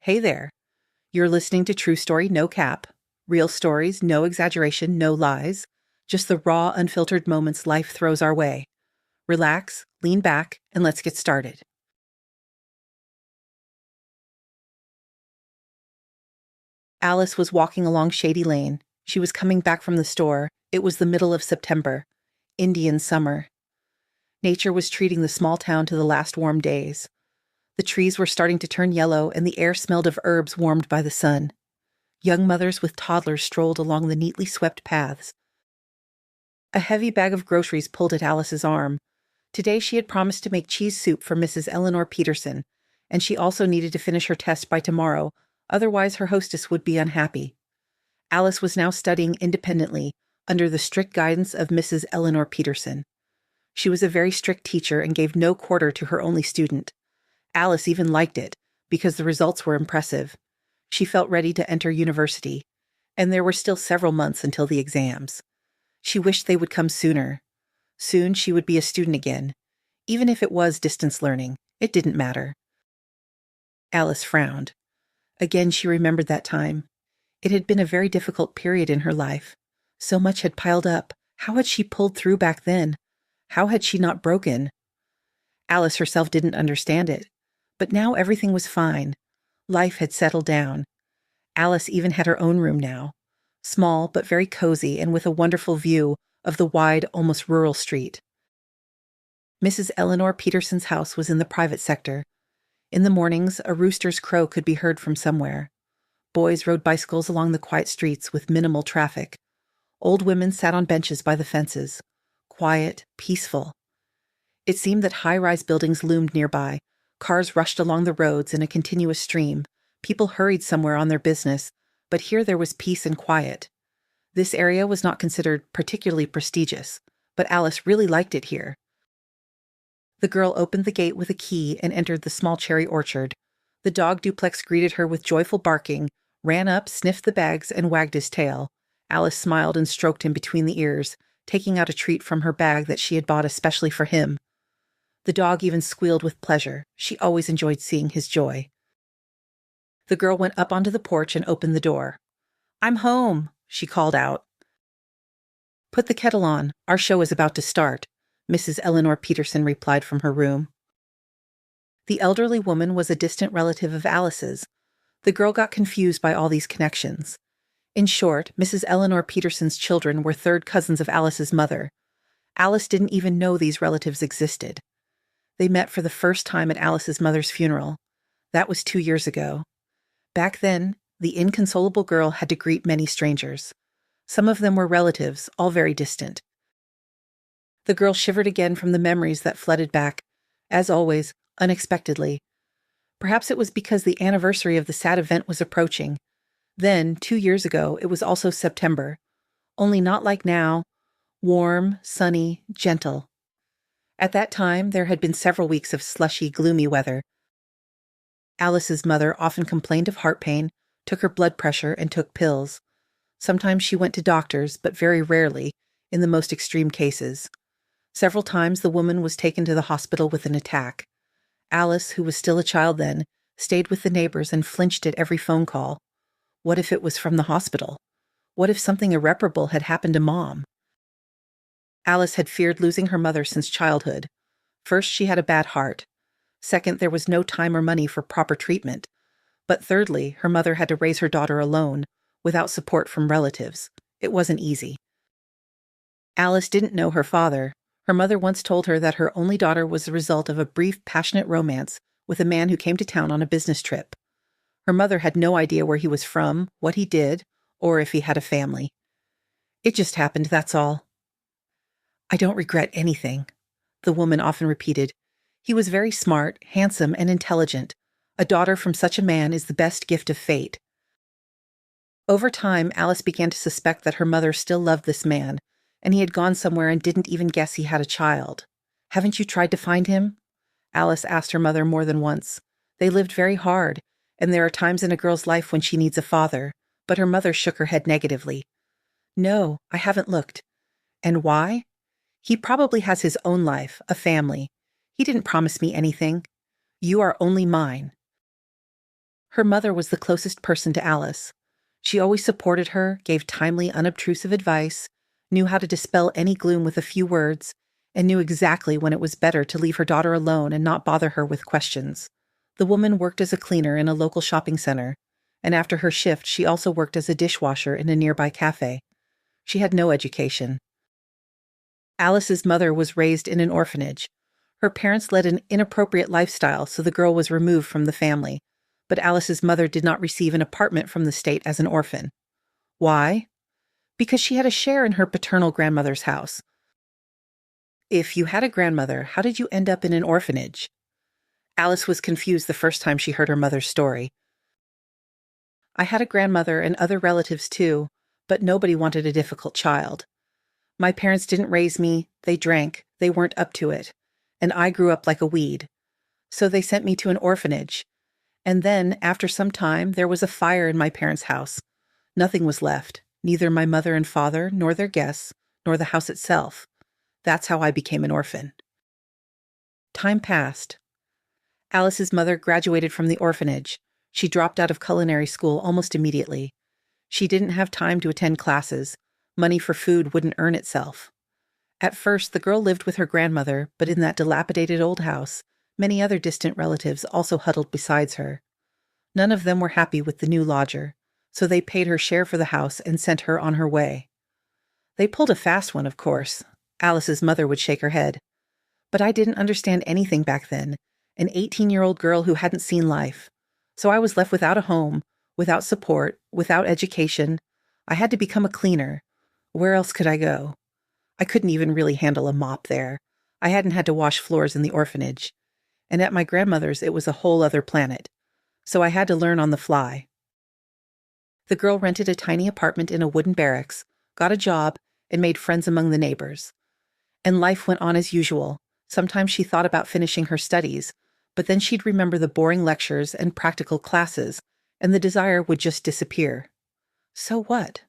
Hey there. You're listening to True Story No Cap. Real stories, no exaggeration, no lies. Just the raw, unfiltered moments life throws our way. Relax, lean back, and let's get started. Alice was walking along Shady Lane. She was coming back from the store. It was the middle of September. Indian summer. Nature was treating the small town to the last warm days. The trees were starting to turn yellow, and the air smelled of herbs warmed by the sun. Young mothers with toddlers strolled along the neatly swept paths. A heavy bag of groceries pulled at Alice's arm. Today she had promised to make cheese soup for Mrs. Eleanor Peterson, and she also needed to finish her test by tomorrow, otherwise her hostess would be unhappy. Alice was now studying independently, under the strict guidance of Mrs. Eleanor Peterson. She was a very strict teacher and gave no quarter to her only student. Alice even liked it, because the results were impressive. She felt ready to enter university, and there were still several months until the exams. She wished they would come sooner. Soon she would be a student again. Even if it was distance learning, it didn't matter. Alice frowned. Again she remembered that time. It had been a very difficult period in her life. So much had piled up. How had she pulled through back then? How had she not broken? Alice herself didn't understand it. But now everything was fine. Life had settled down. Alice even had her own room now. Small but very cozy and with a wonderful view of the wide, almost rural street. Mrs. Eleanor Peterson's house was in the private sector. In the mornings, a rooster's crow could be heard from somewhere. Boys rode bicycles along the quiet streets with minimal traffic. Old women sat on benches by the fences. Quiet, peaceful. It seemed that high-rise buildings loomed nearby. Cars rushed along the roads in a continuous stream. People hurried somewhere on their business, but here there was peace and quiet. This area was not considered particularly prestigious, but Alice really liked it here. The girl opened the gate with a key and entered the small cherry orchard. The dog Duplex greeted her with joyful barking, ran up, sniffed the bags, and wagged his tail. Alice smiled and stroked him between the ears, taking out a treat from her bag that she had bought especially for him. The dog even squealed with pleasure. She always enjoyed seeing his joy. The girl went up onto the porch and opened the door. "I'm home," she called out. "Put the kettle on. Our show is about to start," Mrs. Eleanor Peterson replied from her room. The elderly woman was a distant relative of Alice's. The girl got confused by all these connections. In short, Mrs. Eleanor Peterson's children were third cousins of Alice's mother. Alice didn't even know these relatives existed. They met for the first time at Alice's mother's funeral. That was 2 years ago. Back then, the inconsolable girl had to greet many strangers. Some of them were relatives, all very distant. The girl shivered again from the memories that flooded back, as always, unexpectedly. Perhaps it was because the anniversary of the sad event was approaching. Then, 2 years ago, it was also September. Only not like now. Warm, sunny, gentle. At that time, there had been several weeks of slushy, gloomy weather. Alice's mother often complained of heart pain, took her blood pressure, and took pills. Sometimes she went to doctors, but very rarely, in the most extreme cases. Several times the woman was taken to the hospital with an attack. Alice, who was still a child then, stayed with the neighbors and flinched at every phone call. What if it was from the hospital? What if something irreparable had happened to Mom? Alice had feared losing her mother since childhood. First, she had a bad heart. Second, there was no time or money for proper treatment. But thirdly, her mother had to raise her daughter alone, without support from relatives. It wasn't easy. Alice didn't know her father. Her mother once told her that her only daughter was the result of a brief, passionate romance with a man who came to town on a business trip. Her mother had no idea where he was from, what he did, or if he had a family. It just happened, that's all. "I don't regret anything," the woman often repeated. "He was very smart, handsome, and intelligent. A daughter from such a man is the best gift of fate." Over time, Alice began to suspect that her mother still loved this man, and he had gone somewhere and didn't even guess he had a child. "Haven't you tried to find him?" Alice asked her mother more than once. They lived very hard, and there are times in a girl's life when she needs a father, but her mother shook her head negatively. "No, I haven't looked." "And why?" "He probably has his own life, a family. He didn't promise me anything. You are only mine." Her mother was the closest person to Alice. She always supported her, gave timely, unobtrusive advice, knew how to dispel any gloom with a few words, and knew exactly when it was better to leave her daughter alone and not bother her with questions. The woman worked as a cleaner in a local shopping center, and after her shift, she also worked as a dishwasher in a nearby cafe. She had no education. Alice's mother was raised in an orphanage. Her parents led an inappropriate lifestyle, so the girl was removed from the family. But Alice's mother did not receive an apartment from the state as an orphan. Why? Because she had a share in her paternal grandmother's house. If you had a grandmother, how did you end up in an orphanage? Alice was confused the first time she heard her mother's story. I had a grandmother and other relatives too, but nobody wanted a difficult child. My parents didn't raise me, they drank, they weren't up to it, and I grew up like a weed. So they sent me to an orphanage. And then, after some time, there was a fire in my parents' house. Nothing was left, neither my mother and father, nor their guests, nor the house itself. That's how I became an orphan. Time passed. Alice's mother graduated from the orphanage. She dropped out of culinary school almost immediately. She didn't have time to attend classes. Money for food wouldn't earn itself. At first, the girl lived with her grandmother, but in that dilapidated old house, many other distant relatives also huddled besides her. None of them were happy with the new lodger, so they paid her share for the house and sent her on her way. They pulled a fast one, of course. Alice's mother would shake her head. But I didn't understand anything back then, an 18-year-old girl who hadn't seen life. So I was left without a home, without support, without education. I had to become a cleaner. Where else could I go? I couldn't even really handle a mop there. I hadn't had to wash floors in the orphanage. And at my grandmother's, it was a whole other planet. So I had to learn on the fly. The girl rented a tiny apartment in a wooden barracks, got a job, and made friends among the neighbors. And life went on as usual. Sometimes she thought about finishing her studies, but then she'd remember the boring lectures and practical classes, and the desire would just disappear. So what?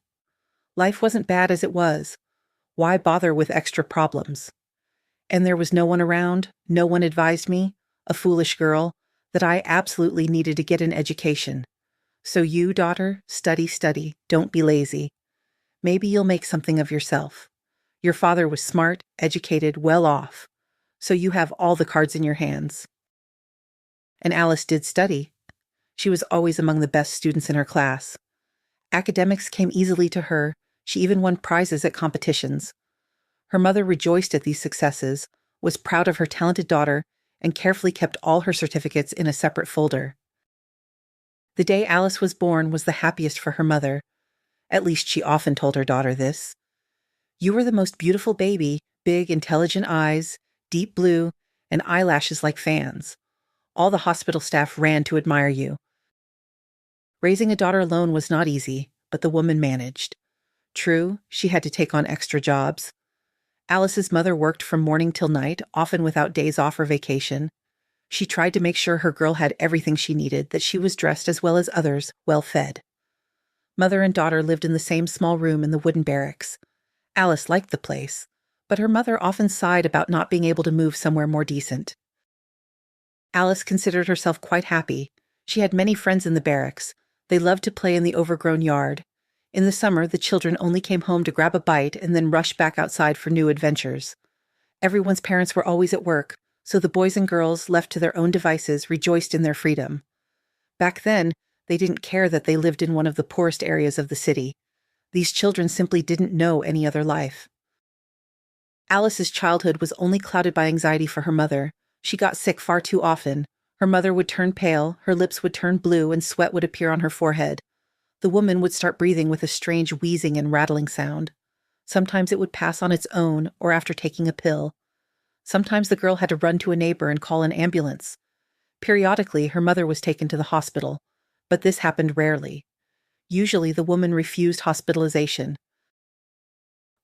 Life wasn't bad as it was. Why bother with extra problems? And there was no one around, no one advised me, a foolish girl, that I absolutely needed to get an education. So you, daughter, study, study, don't be lazy. Maybe you'll make something of yourself. Your father was smart, educated, well off. So you have all the cards in your hands. And Alice did study. She was always among the best students in her class. Academics came easily to her. She even won prizes at competitions. Her mother rejoiced at these successes, was proud of her talented daughter, and carefully kept all her certificates in a separate folder. The day Alice was born was the happiest for her mother. At least she often told her daughter this. You were the most beautiful baby, big, intelligent eyes, deep blue, and eyelashes like fans. All the hospital staff ran to admire you. Raising a daughter alone was not easy, but the woman managed. True, she had to take on extra jobs. Alice's mother worked from morning till night, often without days off or vacation. She tried to make sure her girl had everything she needed, that she was dressed as well as others, well fed. Mother and daughter lived in the same small room in the wooden barracks. Alice liked the place, but her mother often sighed about not being able to move somewhere more decent. Alice considered herself quite happy. She had many friends in the barracks. They loved to play in the overgrown yard. In the summer, the children only came home to grab a bite and then rush back outside for new adventures. Everyone's parents were always at work, so the boys and girls, left to their own devices, rejoiced in their freedom. Back then, they didn't care that they lived in one of the poorest areas of the city. These children simply didn't know any other life. Alice's childhood was only clouded by anxiety for her mother. She got sick far too often. Her mother would turn pale, her lips would turn blue, and sweat would appear on her forehead. The woman would start breathing with a strange wheezing and rattling sound. Sometimes it would pass on its own, or after taking a pill. Sometimes the girl had to run to a neighbor and call an ambulance. Periodically, her mother was taken to the hospital, but this happened rarely. Usually, the woman refused hospitalization.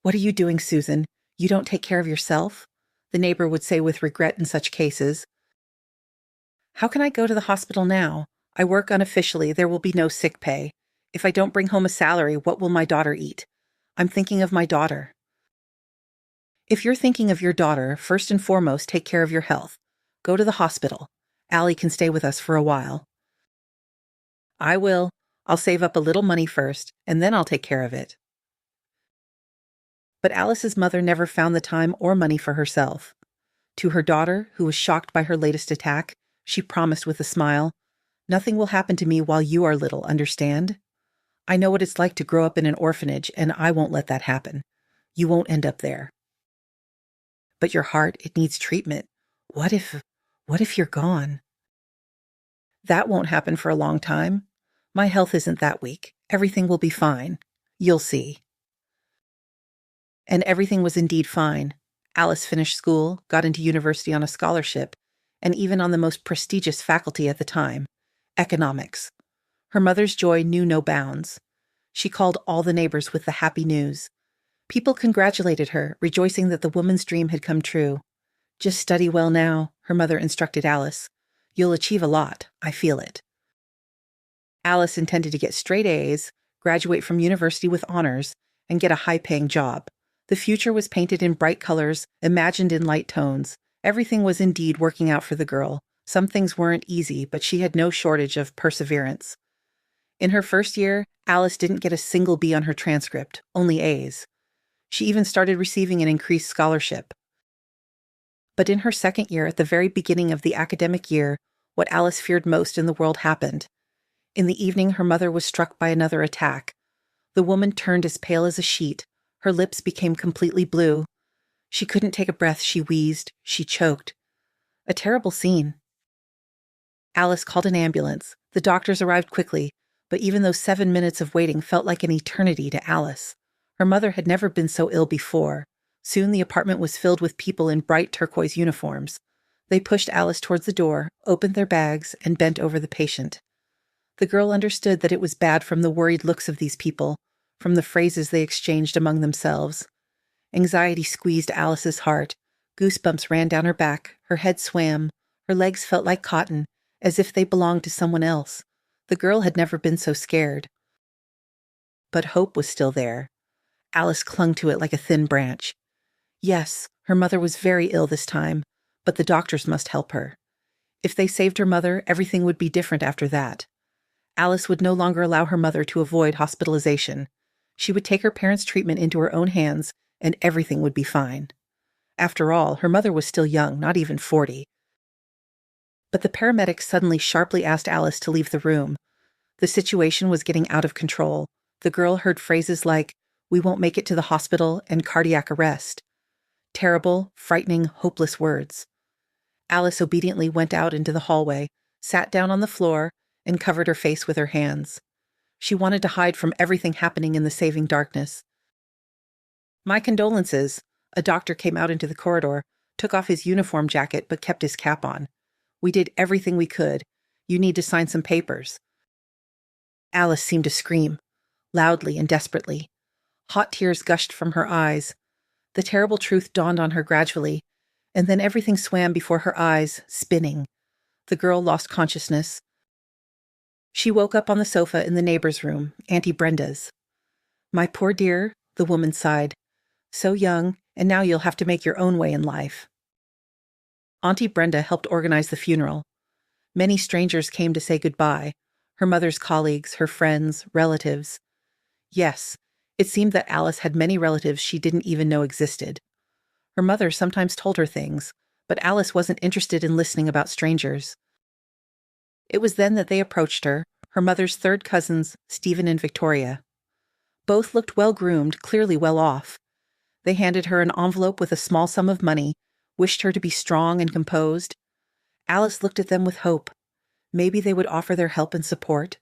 "What are you doing, Susan? You don't take care of yourself?" the neighbor would say with regret in such cases. "How can I go to the hospital now? I work unofficially, there will be no sick pay. If I don't bring home a salary, what will my daughter eat? I'm thinking of my daughter." If you're thinking of your daughter, first and foremost, take care of your health. Go to the hospital. Allie can stay with us for a while. I will. I'll save up a little money first, and then I'll take care of it. But Alice's mother never found the time or money for herself. To her daughter, who was shocked by her latest attack, she promised with a smile, "Nothing will happen to me while you are little, understand? I know what it's like to grow up in an orphanage, and I won't let that happen. You won't end up there. But your heart, it needs treatment. What if you're gone?" "That won't happen for a long time. My health isn't that weak. Everything will be fine. You'll see." And everything was indeed fine. Alice finished school, got into university on a scholarship, and even on the most prestigious faculty at the time, economics. Her mother's joy knew no bounds. She called all the neighbors with the happy news. People congratulated her, rejoicing that the woman's dream had come true. "Just study well now," her mother instructed Alice. "You'll achieve a lot. I feel it." Alice intended to get straight A's, graduate from university with honors, and get a high-paying job. The future was painted in bright colors, imagined in light tones. Everything was indeed working out for the girl. Some things weren't easy, but she had no shortage of perseverance. In her first year, Alice didn't get a single B on her transcript, only A's. She even started receiving an increased scholarship. But in her second year, at the very beginning of the academic year, what Alice feared most in the world happened. In the evening, her mother was struck by another attack. The woman turned as pale as a sheet. Her lips became completely blue. She couldn't take a breath. She wheezed. She choked. A terrible scene. Alice called an ambulance. The doctors arrived quickly, but even those 7 minutes of waiting felt like an eternity to Alice. Her mother had never been so ill before. Soon the apartment was filled with people in bright turquoise uniforms. They pushed Alice towards the door, opened their bags, and bent over the patient. The girl understood that it was bad from the worried looks of these people, from the phrases they exchanged among themselves. Anxiety squeezed Alice's heart. Goosebumps ran down her back. Her head swam. Her legs felt like cotton, as if they belonged to someone else. The girl had never been so scared. But hope was still there. Alice clung to it like a thin branch. Yes, her mother was very ill this time, but the doctors must help her. If they saved her mother, everything would be different after that. Alice would no longer allow her mother to avoid hospitalization. She would take her parents' treatment into her own hands, and everything would be fine. After all, her mother was still young, not even 40. But the paramedics suddenly sharply asked Alice to leave the room. The situation was getting out of control. The girl heard phrases like, "We won't make it to the hospital," and "cardiac arrest." Terrible, frightening, hopeless words. Alice obediently went out into the hallway, sat down on the floor, and covered her face with her hands. She wanted to hide from everything happening in the saving darkness. "My condolences." A doctor came out into the corridor, took off his uniform jacket, but kept his cap on. "We did everything we could. You need to sign some papers." Alice seemed to scream, loudly and desperately. Hot tears gushed from her eyes. The terrible truth dawned on her gradually, and then everything swam before her eyes, spinning. The girl lost consciousness. She woke up on the sofa in the neighbor's room, Auntie Brenda's. "My poor dear," the woman sighed. "So young, and now you'll have to make your own way in life." Auntie Brenda helped organize the funeral. Many strangers came to say goodbye, her mother's colleagues, her friends, relatives. Yes, it seemed that Alice had many relatives she didn't even know existed. Her mother sometimes told her things, but Alice wasn't interested in listening about strangers. It was then that they approached her mother's third cousins, Stephen and Victoria. Both looked well-groomed, clearly well off. They handed her an envelope with a small sum of money, wished her to be strong and composed. Alice looked at them with hope. Maybe they would offer their help and support.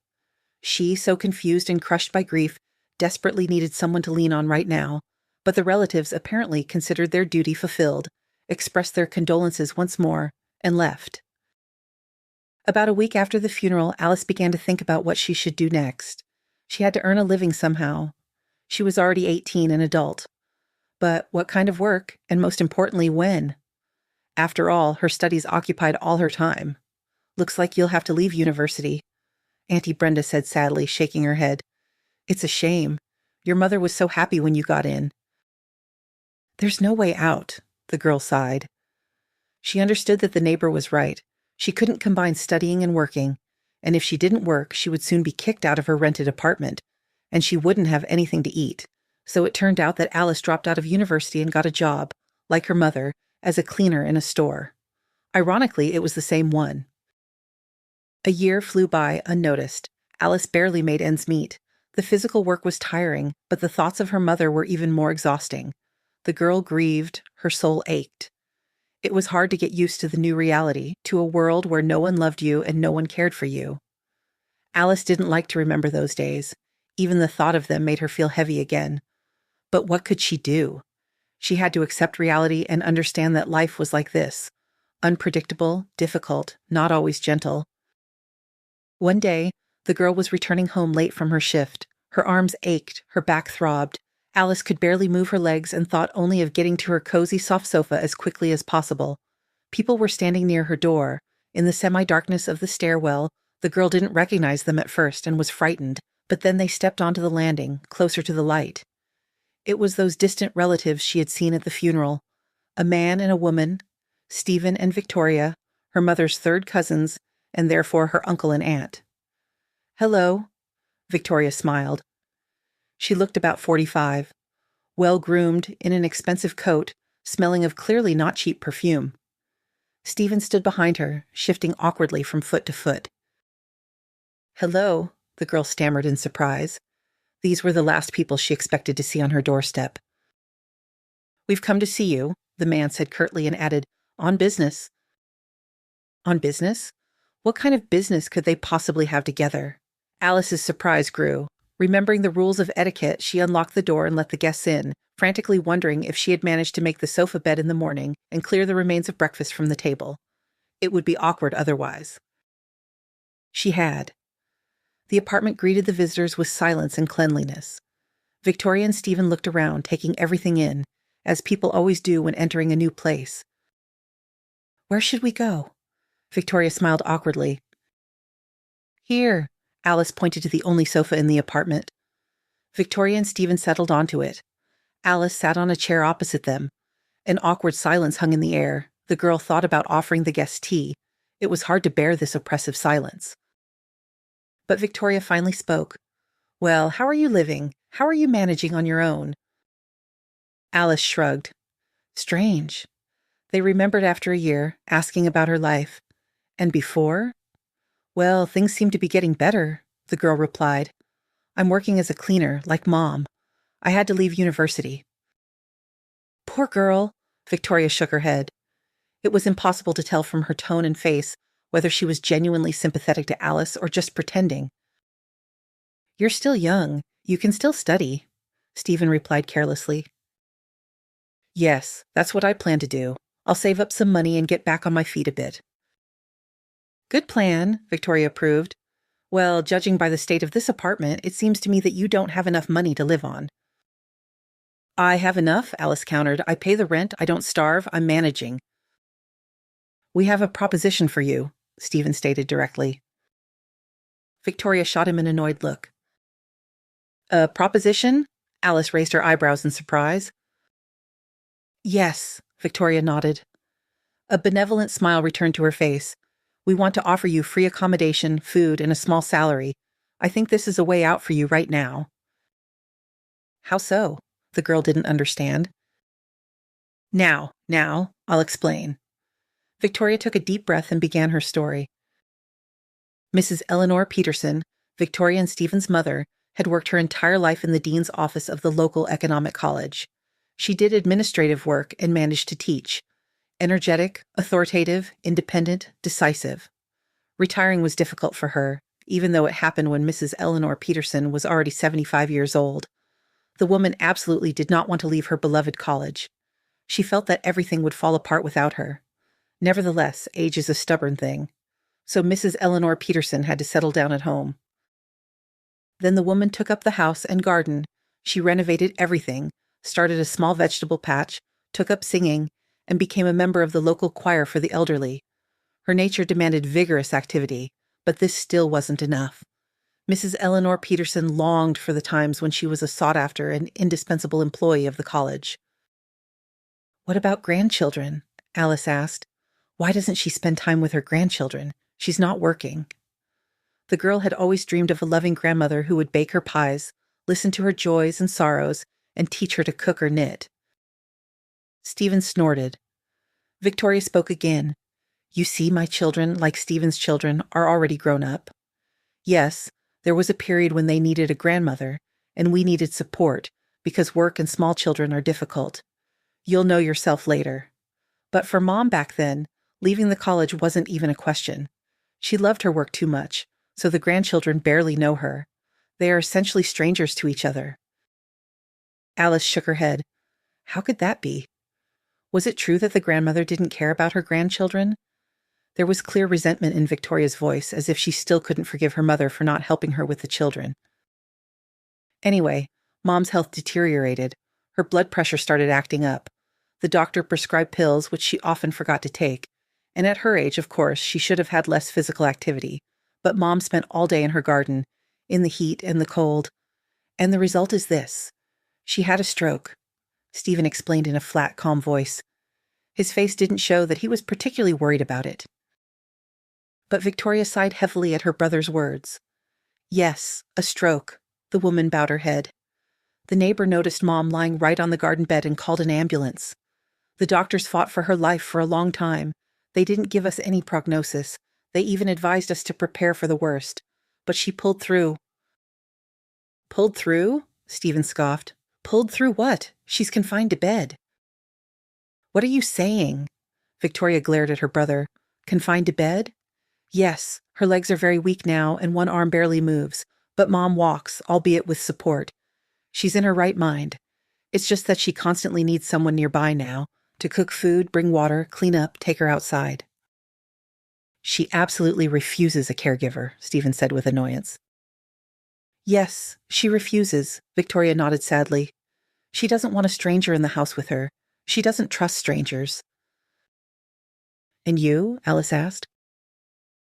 She, so confused and crushed by grief, desperately needed someone to lean on right now, but the relatives apparently considered their duty fulfilled, expressed their condolences once more, and left. About a week after the funeral, Alice began to think about what she should do next. She had to earn a living somehow. She was already 18, an adult. But what kind of work, and most importantly, when? After all, her studies occupied all her time. "Looks like you'll have to leave university," Auntie Brenda said sadly, shaking her head. "It's a shame. Your mother was so happy when you got in." "There's no way out," the girl sighed. She understood that the neighbor was right. She couldn't combine studying and working. and if she didn't work, she would soon be kicked out of her rented apartment, and she wouldn't have anything to eat. So it turned out that Alice dropped out of university and got a job, like her mother, as a cleaner in a store. Ironically, it was the same one. A year flew by unnoticed. Alice barely made ends meet. The physical work was tiring, but the thoughts of her mother were even more exhausting. The girl grieved, her soul ached. It was hard to get used to the new reality, to a world where no one loved you and no one cared for you. Alice didn't like to remember those days. Even the thought of them made her feel heavy again. But what could she do? She had to accept reality and understand that life was like this. Unpredictable, difficult, not always gentle. One day, the girl was returning home late from her shift. Her arms ached, her back throbbed. Alice could barely move her legs and thought only of getting to her cozy, soft sofa as quickly as possible. People were standing near her door. In the semi-darkness of the stairwell, the girl didn't recognize them at first and was frightened, but then they stepped onto the landing, closer to the light. It was those distant relatives she had seen at the funeral. A man and a woman, Stephen and Victoria, her mother's third cousins, and therefore her uncle and aunt. "Hello," Victoria smiled. She looked about 45, well-groomed, in an expensive coat, smelling of clearly not cheap perfume. Stephen stood behind her, shifting awkwardly from foot to foot. "Hello," the girl stammered in surprise. These were the last people she expected to see on her doorstep. "We've come to see you," the man said curtly and added, "on business." On business? What kind of business could they possibly have together? Alice's surprise grew. Remembering the rules of etiquette, she unlocked the door and let the guests in, frantically wondering if she had managed to make the sofa bed in the morning and clear the remains of breakfast from the table. It would be awkward otherwise. She had. The apartment greeted the visitors with silence and cleanliness. Victoria and Stephen looked around, taking everything in, as people always do when entering a new place. "Where should we go?" Victoria smiled awkwardly. "Here," Alice pointed to the only sofa in the apartment. Victoria and Stephen settled onto it. Alice sat on a chair opposite them. An awkward silence hung in the air. The girl thought about offering the guests tea. It was hard to bear this oppressive silence. But Victoria finally spoke. "Well, how are you living? How are you managing on your own?" Alice shrugged. Strange. They remembered after a year, asking about her life. And before? "Well, things seem to be getting better," the girl replied. "I'm working as a cleaner, like Mom. I had to leave university." "Poor girl," Victoria shook her head. It was impossible to tell from her tone and face whether she was genuinely sympathetic to Alice or just pretending. "You're still young. You can still study," Stephen replied carelessly. "Yes, that's what I plan to do. I'll save up some money and get back on my feet a bit." "Good plan," Victoria approved. "Well, judging by the state of this apartment, it seems to me that you don't have enough money to live on." "I have enough," Alice countered. "I pay the rent, I don't starve, I'm managing." "We have a proposition for you," Stephen stated directly. Victoria shot him an annoyed look. "A proposition?" Alice raised her eyebrows in surprise. "Yes," Victoria nodded. A benevolent smile returned to her face. "We want to offer you free accommodation, food, and a small salary. I think this is a way out for you right now." "How so?" The girl didn't understand. Now, I'll explain." Victoria took a deep breath and began her story. Mrs. Eleanor Peterson, Victoria and Stephen's mother, had worked her entire life in the dean's office of the local economic college. She did administrative work and managed to teach. Energetic, authoritative, independent, decisive. Retiring was difficult for her, even though it happened when Mrs. Eleanor Peterson was already 75 years old. The woman absolutely did not want to leave her beloved college. She felt that everything would fall apart without her. Nevertheless, age is a stubborn thing. So Mrs. Eleanor Peterson had to settle down at home. Then the woman took up the house and garden. She renovated everything, started a small vegetable patch, took up singing, and became a member of the local choir for the elderly. Her nature demanded vigorous activity, but this still wasn't enough. Mrs. Eleanor Peterson longed for the times when she was a sought-after and indispensable employee of the college. "What about grandchildren?" Alice asked. "Why doesn't she spend time with her grandchildren? She's not working." The girl had always dreamed of a loving grandmother who would bake her pies, listen to her joys and sorrows, and teach her to cook or knit. Stephen snorted. Victoria spoke again. You see, my children, like Stephen's children, are already grown up. Yes, there was a period when they needed a grandmother, and we needed support, because work and small children are difficult. You'll know yourself later. But for Mom back then, leaving the college wasn't even a question. She loved her work too much, so the grandchildren barely know her. They are essentially strangers to each other. Alice shook her head. How could that be? Was it true that the grandmother didn't care about her grandchildren? There was clear resentment in Victoria's voice, as if she still couldn't forgive her mother for not helping her with the children. Anyway, Mom's health deteriorated. Her blood pressure started acting up. The doctor prescribed pills, which she often forgot to take. And at her age, of course, she should have had less physical activity. But Mom spent all day in her garden, in the heat and the cold. And the result is this. She had a stroke. Stephen explained in a flat, calm voice. His face didn't show that he was particularly worried about it. But Victoria sighed heavily at her brother's words. Yes, a stroke. The woman bowed her head. The neighbor noticed Mom lying right on the garden bed and called an ambulance. The doctors fought for her life for a long time. They didn't give us any prognosis. They even advised us to prepare for the worst. But she pulled through. Pulled through? Stephen scoffed. Pulled through what? She's confined to bed. What are you saying? Victoria glared at her brother. Confined to bed? Yes, her legs are very weak now and one arm barely moves, but Mom walks, albeit with support. She's in her right mind. It's just that she constantly needs someone nearby now, to cook food, bring water, clean up, take her outside. She absolutely refuses a caregiver, Stephen said with annoyance. Yes, she refuses, Victoria nodded sadly. She doesn't want a stranger in the house with her. She doesn't trust strangers. And you? Alice asked.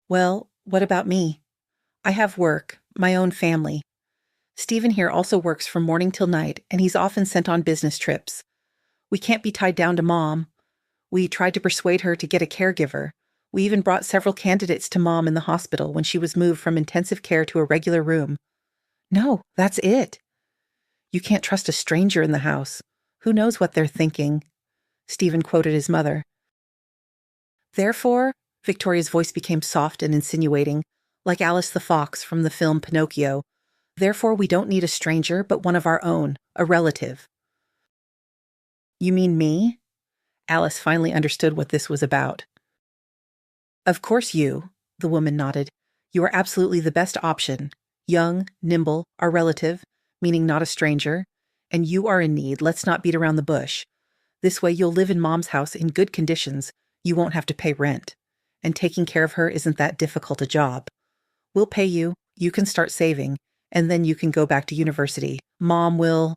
Well, what about me? I have work, my own family. Stephen here also works from morning till night, and he's often sent on business trips. We can't be tied down to Mom. We tried to persuade her to get a caregiver. We even brought several candidates to Mom in the hospital when she was moved from intensive care to a regular room. No, that's it. You can't trust a stranger in the house. Who knows what they're thinking? Stephen quoted his mother. Therefore, Victoria's voice became soft and insinuating, like Alice the Fox from the film Pinocchio. Therefore, we don't need a stranger, but one of our own, a relative. You mean me? Alice finally understood what this was about. Of course you, the woman nodded. You are absolutely the best option. Young, nimble, our relative, meaning not a stranger. And you are in need, let's not beat around the bush. This way you'll live in Mom's house in good conditions. You won't have to pay rent. And taking care of her isn't that difficult a job. We'll pay you, you can start saving, and then you can go back to university. Mom will...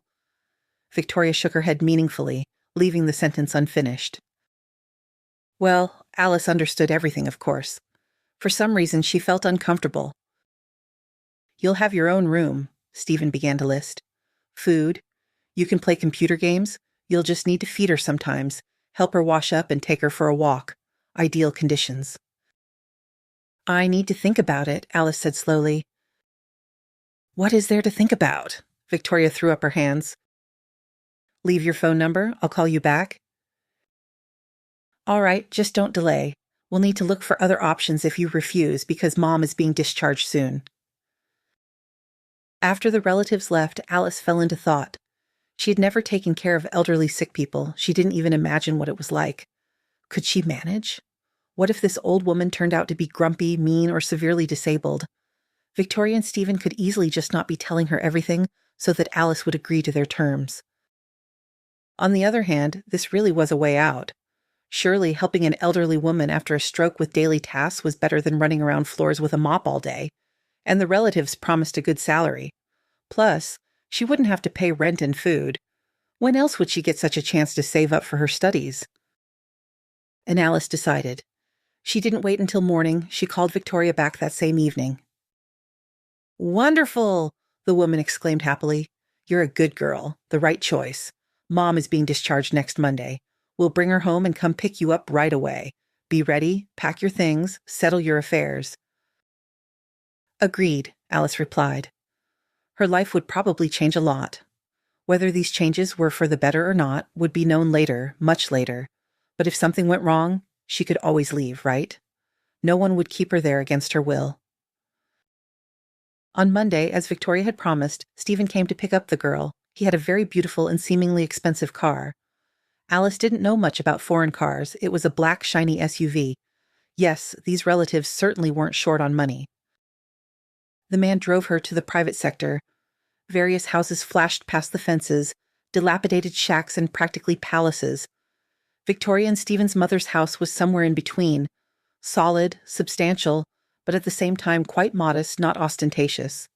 Victoria shook her head meaningfully, leaving the sentence unfinished. Well, Alice understood everything, of course. For some reason, she felt uncomfortable. You'll have your own room, Stephen began to list. Food. You can play computer games. You'll just need to feed her sometimes, help her wash up and take her for a walk. Ideal conditions. I need to think about it, Alice said slowly. What is there to think about? Victoria threw up her hands. Leave your phone number. I'll call you back. All right, just don't delay. We'll need to look for other options if you refuse because Mom is being discharged soon. After the relatives left, Alice fell into thought. She had never taken care of elderly sick people. She didn't even imagine what it was like. Could she manage? What if this old woman turned out to be grumpy, mean, or severely disabled? Victoria and Stephen could easily just not be telling her everything so that Alice would agree to their terms. On the other hand, this really was a way out. Surely helping an elderly woman after a stroke with daily tasks was better than running around floors with a mop all day. And the relatives promised a good salary. Plus, she wouldn't have to pay rent and food. When else would she get such a chance to save up for her studies? And Alice decided. She didn't wait until morning. She called Victoria back that same evening. Wonderful, the woman exclaimed happily. You're a good girl. The right choice. Mom is being discharged next Monday. We'll bring her home and come pick you up right away. Be ready, pack your things, settle your affairs. Agreed, Alice replied. Her life would probably change a lot. Whether these changes were for the better or not would be known later, much later. But if something went wrong, she could always leave, right? No one would keep her there against her will. On Monday, as Victoria had promised, Stephen came to pick up the girl. He had a very beautiful and seemingly expensive car. Alice didn't know much about foreign cars. It was a black, shiny SUV. Yes, these relatives certainly weren't short on money. The man drove her to the private sector. Various houses flashed past the fences, dilapidated shacks and practically palaces. Victoria and Stephen's mother's house was somewhere in between, solid, substantial, but at the same time quite modest, not ostentatious.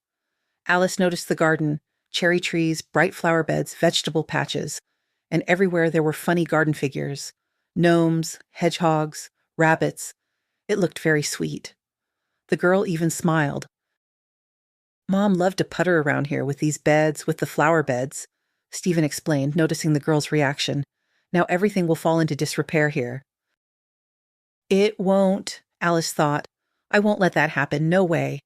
Alice noticed the garden, cherry trees, bright flower beds, vegetable patches, and everywhere there were funny garden figures, gnomes, hedgehogs, rabbits. It looked very sweet. The girl even smiled. Mom loved to putter around here with these beds, with the flower beds, Stephen explained, noticing the girl's reaction. Now everything will fall into disrepair here. It won't, Alice thought. I won't let that happen, no way.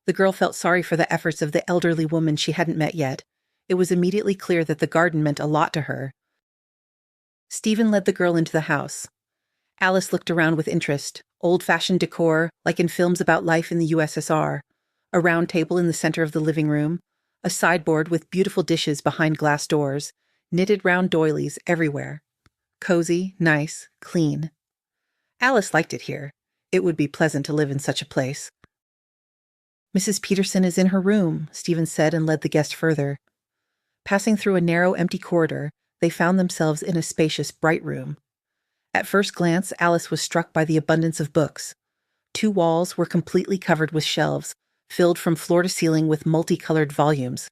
The girl felt sorry for the efforts of the elderly woman she hadn't met yet. It was immediately clear that the garden meant a lot to her. Stephen led the girl into the house. Alice looked around with interest. Old-fashioned decor, like in films about life in the USSR. A round table in the center of the living room. A sideboard with beautiful dishes behind glass doors. Knitted round doilies everywhere. Cozy, nice, clean. Alice liked it here. It would be pleasant to live in such a place. Mrs. Peterson is in her room, Stephen said and led the guest further. Passing through a narrow, empty corridor, they found themselves in a spacious, bright room. At first glance, Alice was struck by the abundance of books. 2 walls were completely covered with shelves, filled from floor to ceiling with multicolored volumes.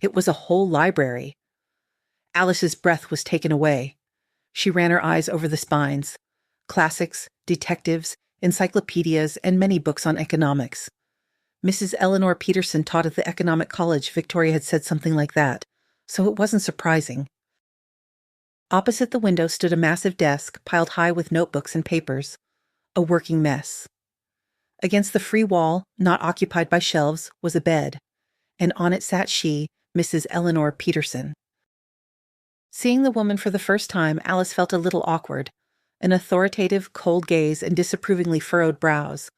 It was a whole library. Alice's breath was taken away. She ran her eyes over the spines. Classics, detectives, encyclopedias, and many books on economics. Mrs. Eleanor Peterson taught at the Economic College. Victoria had said something like that, so it wasn't surprising. Opposite the window stood a massive desk piled high with notebooks and papers. A working mess. Against the free wall, not occupied by shelves, was a bed, and on it sat she, Mrs. Eleanor Peterson. Seeing the woman for the first time, Alice felt a little awkward. An authoritative, cold gaze and disapprovingly furrowed brows.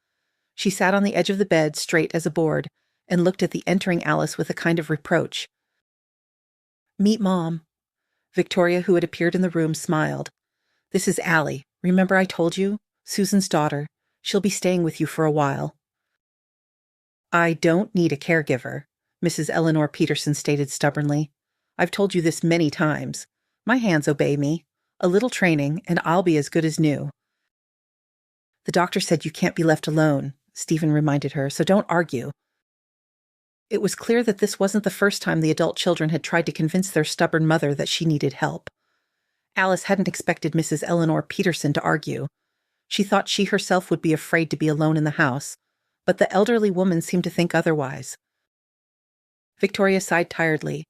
She sat on the edge of the bed, straight as a board, and looked at the entering Alice with a kind of reproach. "Meet Mom." Victoria, who had appeared in the room, smiled. "This is Allie. Remember I told you? Susan's daughter. She'll be staying with you for a while." "I don't need a caregiver," Mrs. Eleanor Peterson stated stubbornly. "I've told you this many times. My hands obey me. A little training, and I'll be as good as new." "The doctor said you can't be left alone," Stephen reminded her, "so don't argue." It was clear that this wasn't the first time the adult children had tried to convince their stubborn mother that she needed help. Alice hadn't expected Mrs. Eleanor Peterson to argue. She thought she herself would be afraid to be alone in the house, but the elderly woman seemed to think otherwise. Victoria sighed tiredly.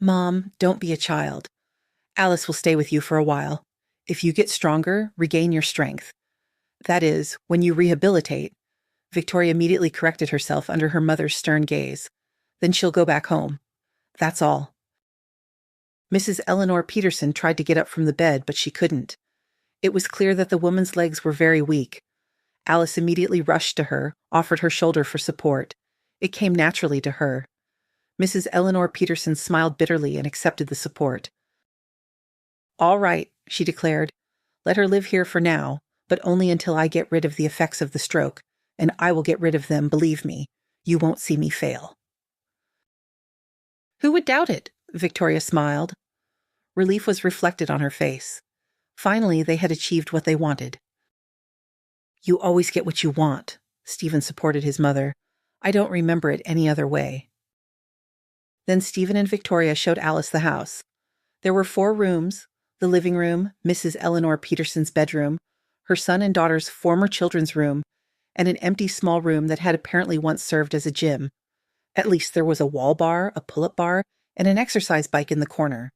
"Mom, don't be a child. Alice will stay with you for a while. If you get stronger, regain your strength. That is, when you rehabilitate." Victoria immediately corrected herself under her mother's stern gaze. "Then she'll go back home. That's all." Mrs. Eleanor Peterson tried to get up from the bed, but she couldn't. It was clear that the woman's legs were very weak. Alice immediately rushed to her, offered her shoulder for support. It came naturally to her. Mrs. Eleanor Peterson smiled bitterly and accepted the support. "All right," she declared. "Let her live here for now, but only until I get rid of the effects of the stroke, and I will get rid of them, believe me. You won't see me fail." "Who would doubt it?" Victoria smiled. Relief was reflected on her face. Finally, they had achieved what they wanted. "You always get what you want," Stephen supported his mother. "I don't remember it any other way." Then Stephen and Victoria showed Alice the house. There were 4 rooms: the living room, Mrs. Eleanor Peterson's bedroom, her son and daughter's former children's room, and an empty small room that had apparently once served as a gym. At least there was a wall bar, a pull-up bar, and an exercise bike in the corner.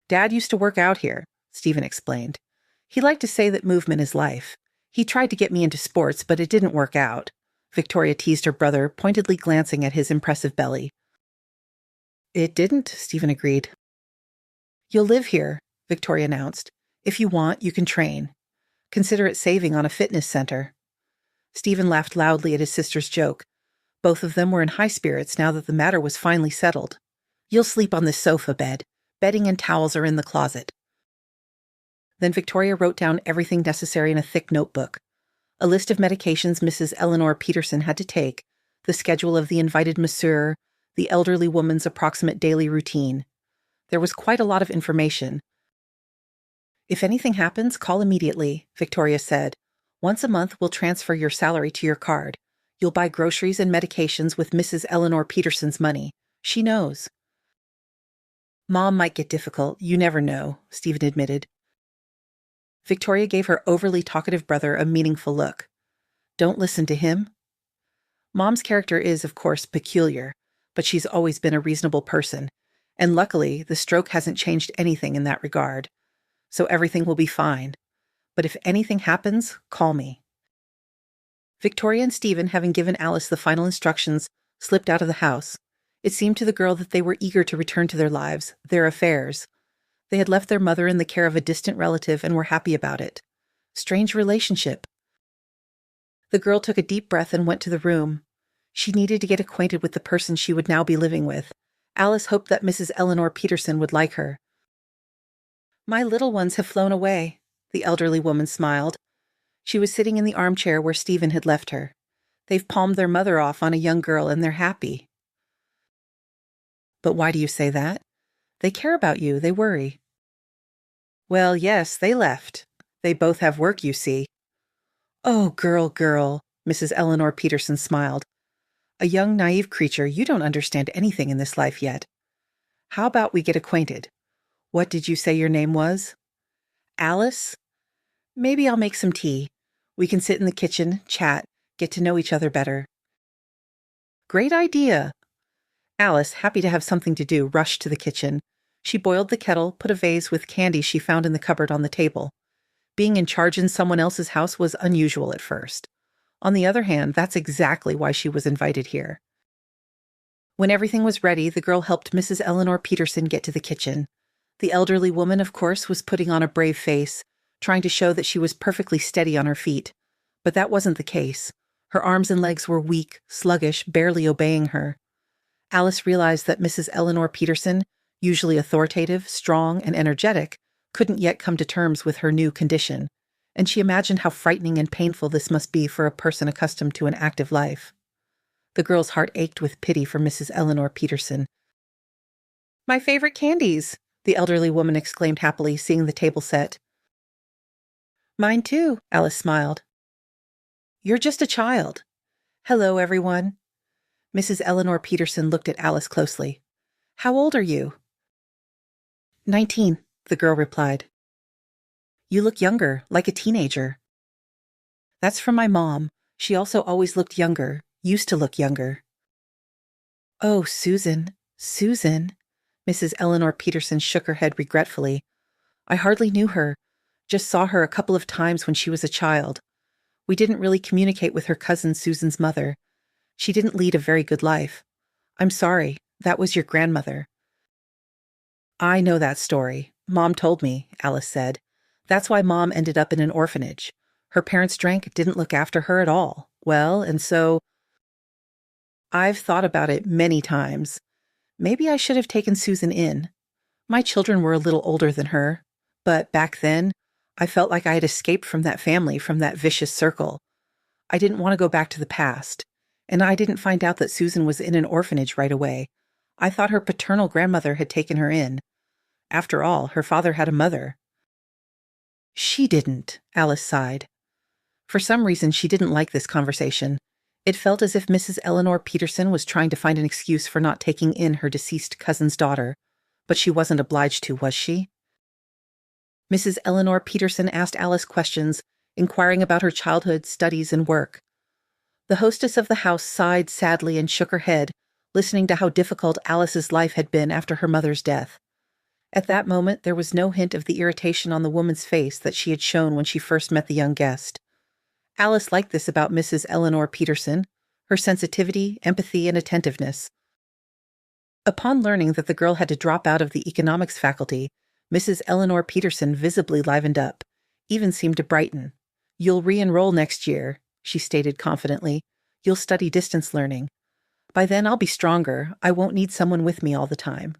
"Dad used to work out here," Stephen explained. "He liked to say that movement is life. He tried to get me into sports, but it didn't work out. Victoria teased her brother, pointedly glancing at his impressive belly. It didn't, Stephen agreed. You'll live here, Victoria announced. If you want, you can train. Consider it saving on a fitness center. Stephen laughed loudly at his sister's joke. Both of them were in high spirits now that the matter was finally settled. You'll sleep on this sofa bed. Bedding and towels are in the closet. Then Victoria wrote down everything necessary in a thick notebook. A list of medications Mrs. Eleanor Peterson had to take, the schedule of the invited masseur, the elderly woman's approximate daily routine. There was quite a lot of information. If anything happens, call immediately, Victoria said. Once a month, we'll transfer your salary to your card. You'll buy groceries and medications with Mrs. Eleanor Peterson's money. She knows. Mom might get difficult, you never know, Stephen admitted. Victoria gave her overly talkative brother a meaningful look. Don't listen to him. Mom's character is, of course, peculiar, but she's always been a reasonable person, and luckily, the stroke hasn't changed anything in that regard. So everything will be fine. But if anything happens, call me. Victoria and Stephen, having given Alice the final instructions, slipped out of the house. It seemed to the girl that they were eager to return to their lives, their affairs. They had left their mother in the care of a distant relative and were happy about it. Strange relationship. The girl took a deep breath and went to the room. She needed to get acquainted with the person she would now be living with. Alice hoped that Mrs. Eleanor Peterson would like her. My little ones have flown away, the elderly woman smiled. She was sitting in the armchair where Stephen had left her. They've palmed their mother off on a young girl and they're happy. But why do you say that? They care about you, they worry. Well, yes, they left. They both have work, you see. Oh, girl, Mrs. Eleanor Peterson smiled. A young, naive creature, you don't understand anything in this life yet. How about we get acquainted? What did you say your name was? Alice? Maybe I'll make some tea. We can sit in the kitchen, chat, get to know each other better. Great idea. Alice, happy to have something to do, rushed to the kitchen. She boiled the kettle, put a vase with candy she found in the cupboard on the table. Being in charge in someone else's house was unusual at first. On the other hand, that's exactly why she was invited here. When everything was ready, the girl helped Mrs. Eleanor Peterson get to the kitchen. The elderly woman, of course, was putting on a brave face, trying to show that she was perfectly steady on her feet. But that wasn't the case. Her arms and legs were weak, sluggish, barely obeying her. Alice realized that Mrs. Eleanor Peterson, usually authoritative, strong, and energetic, couldn't yet come to terms with her new condition, and she imagined how frightening and painful this must be for a person accustomed to an active life. The girl's heart ached with pity for Mrs. Eleanor Peterson. My favorite candies, the elderly woman exclaimed happily, seeing the table set. Mine too, Alice smiled. You're just a child. Hello, everyone. Mrs. Eleanor Peterson looked at Alice closely. How old are you? 19, the girl replied. You look younger, like a teenager. That's from my mom. She also always looked younger, used to look younger. Oh, Susan, Mrs. Eleanor Peterson shook her head regretfully. I hardly knew her, just saw her a couple of times when she was a child. We didn't really communicate with her cousin Susan's mother. She didn't lead a very good life. I'm sorry, that was your grandmother. I know that story. Mom told me, Alice said. That's why Mom ended up in an orphanage. Her parents drank, didn't look after her at all. Well, and so... I've thought about it many times. Maybe I should have taken Susan in. My children were a little older than her, but back then, I felt like I had escaped from that family, from that vicious circle. I didn't want to go back to the past, and I didn't find out that Susan was in an orphanage right away. I thought her paternal grandmother had taken her in. After all, her father had a mother. She didn't, Alice sighed. For some reason, she didn't like this conversation. It felt as if Mrs. Eleanor Peterson was trying to find an excuse for not taking in her deceased cousin's daughter, but she wasn't obliged to, was she? Mrs. Eleanor Peterson asked Alice questions, inquiring about her childhood, studies, and work. The hostess of the house sighed sadly and shook her head, listening to how difficult Alice's life had been after her mother's death. At that moment, there was no hint of the irritation on the woman's face that she had shown when she first met the young guest. Alice liked this about Mrs. Eleanor Peterson. her sensitivity, empathy, and attentiveness. Upon learning that the girl had to drop out of the economics faculty, Mrs. Eleanor Peterson visibly livened up, even seemed to brighten. "You'll re-enroll next year," she stated confidently. "You'll study distance learning. By then I'll be stronger. I won't need someone with me all the time."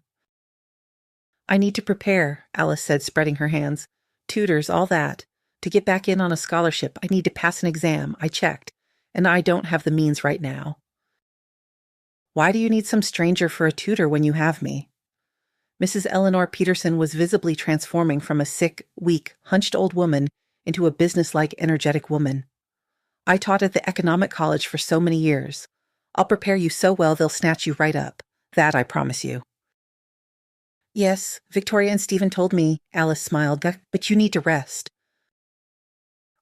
"I need to prepare," Alice said, spreading her hands. "Tutors, all that. To get back in on a scholarship, I need to pass an exam. I checked. And I don't have the means right now." "Why do you need some stranger for a tutor when you have me?" Mrs. Eleanor Peterson was visibly transforming from a sick, weak, hunched old woman into a businesslike, energetic woman. "I taught at the economic college for so many years. I'll prepare you so well they'll snatch you right up. That I promise you." "Yes, Victoria and Stephen told me," Alice smiled, "but you need to rest."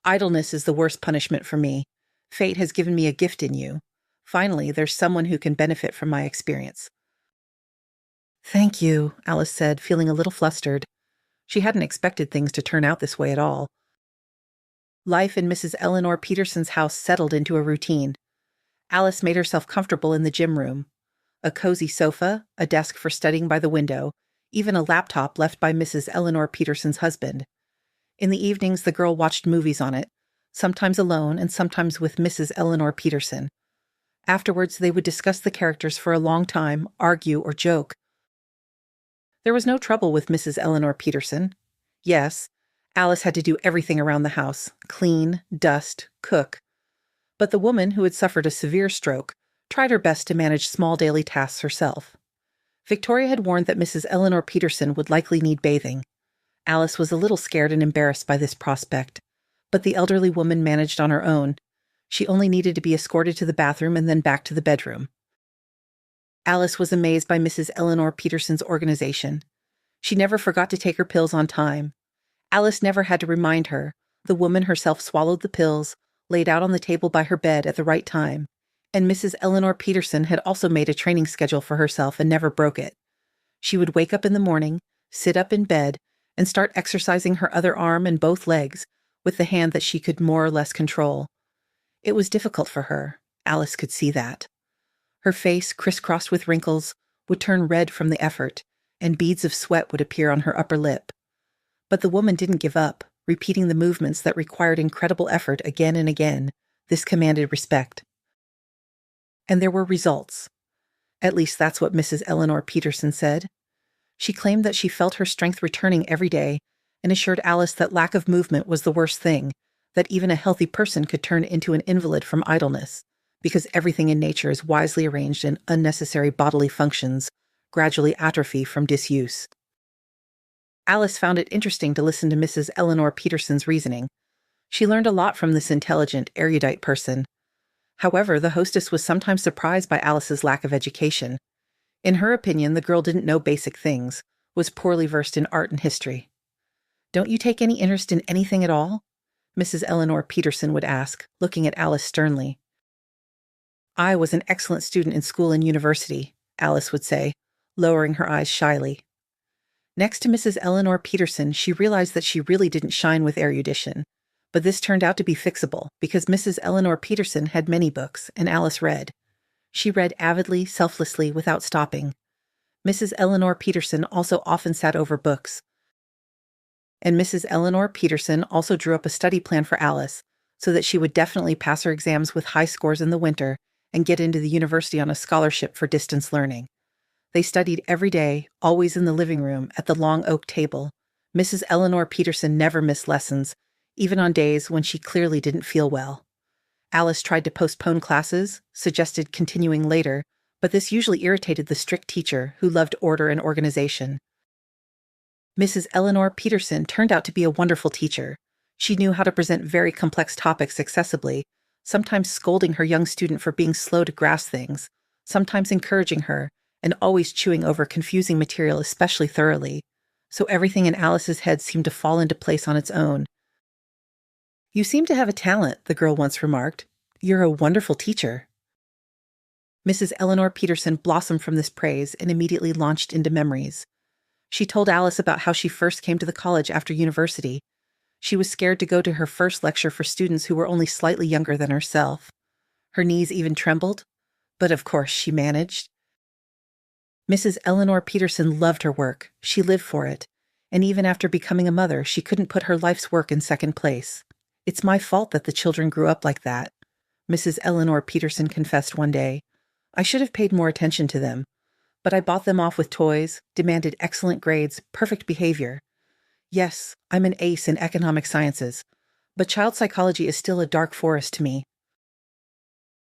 "Idleness is the worst punishment for me. Fate has given me a gift in you. Finally, there's someone who can benefit from my experience." "Thank you," Alice said, feeling a little flustered. She hadn't expected things to turn out this way at all. Life in Mrs. Eleanor Peterson's house settled into a routine. Alice made herself comfortable in the gym room. A cozy sofa, a desk for studying by the window, even a laptop left by Mrs. Eleanor Peterson's husband. In the evenings, the girl watched movies on it, sometimes alone and sometimes with Mrs. Eleanor Peterson. Afterwards, they would discuss the characters for a long time, argue or joke. There was no trouble with Mrs. Eleanor Peterson. Yes, Alice had to do everything around the house, clean, dust, cook. But the woman, who had suffered a severe stroke, tried her best to manage small daily tasks herself. Victoria had warned that Mrs. Eleanor Peterson would likely need bathing. Alice was a little scared and embarrassed by this prospect, but the elderly woman managed on her own. She only needed to be escorted to the bathroom and then back to the bedroom. Alice was amazed by Mrs. Eleanor Peterson's organization. She never forgot to take her pills on time. Alice never had to remind her. The woman herself swallowed the pills, laid out on the table by her bed at the right time, and Mrs. Eleanor Peterson had also made a training schedule for herself and never broke it. She would wake up in the morning, sit up in bed, and start exercising her other arm and both legs with the hand that she could more or less control. It was difficult for her. Alice could see that. Her face, crisscrossed with wrinkles, would turn red from the effort, and beads of sweat would appear on her upper lip. But the woman didn't give up, repeating the movements that required incredible effort again and again. This commanded respect. And there were results. At least that's what Mrs. Eleanor Peterson said. She claimed that she felt her strength returning every day and assured Alice that lack of movement was the worst thing, that even a healthy person could turn into an invalid from idleness, because everything in nature is wisely arranged and unnecessary bodily functions gradually atrophy from disuse. Alice found it interesting to listen to Mrs. Eleanor Peterson's reasoning. She learned a lot from this intelligent, erudite person. However, the hostess was sometimes surprised by Alice's lack of education. In her opinion, the girl didn't know basic things, was poorly versed in art and history. "Don't you take any interest in anything at all?" Mrs. Eleanor Peterson would ask, looking at Alice sternly. "I was an excellent student in school and university," Alice would say, lowering her eyes shyly. Next to Mrs. Eleanor Peterson, she realized that she really didn't shine with erudition, but this turned out to be fixable because Mrs. Eleanor Peterson had many books, and Alice read. She read avidly, selflessly, without stopping. Mrs. Eleanor Peterson also often sat over books. And Mrs. Eleanor Peterson also drew up a study plan for Alice so that she would definitely pass her exams with high scores in the winter and get into the university on a scholarship for distance learning. They studied every day, always in the living room, at the long oak table. Mrs. Eleanor Peterson never missed lessons, even on days when she clearly didn't feel well. Alice tried to postpone classes, suggested continuing later, but this usually irritated the strict teacher who loved order and organization. Mrs. Eleanor Peterson turned out to be a wonderful teacher. She knew how to present very complex topics accessibly, sometimes scolding her young student for being slow to grasp things, sometimes encouraging her, and always chewing over confusing material especially thoroughly, so everything in Alice's head seemed to fall into place on its own. "You seem to have a talent," the girl once remarked. "You're a wonderful teacher." Mrs. Eleanor Peterson blossomed from this praise and immediately launched into memories. She told Alice about how she first came to the college after university. She was scared to go to her first lecture for students who were only slightly younger than herself. Her knees even trembled, but of course she managed. Mrs. Eleanor Peterson loved her work. She lived for it. And even after becoming a mother, she couldn't put her life's work in second place. "It's my fault that the children grew up like that," Mrs. Eleanor Peterson confessed one day. "I should have paid more attention to them. But I bought them off with toys, demanded excellent grades, perfect behavior. Yes, I'm an ace in economic sciences, but child psychology is still a dark forest to me."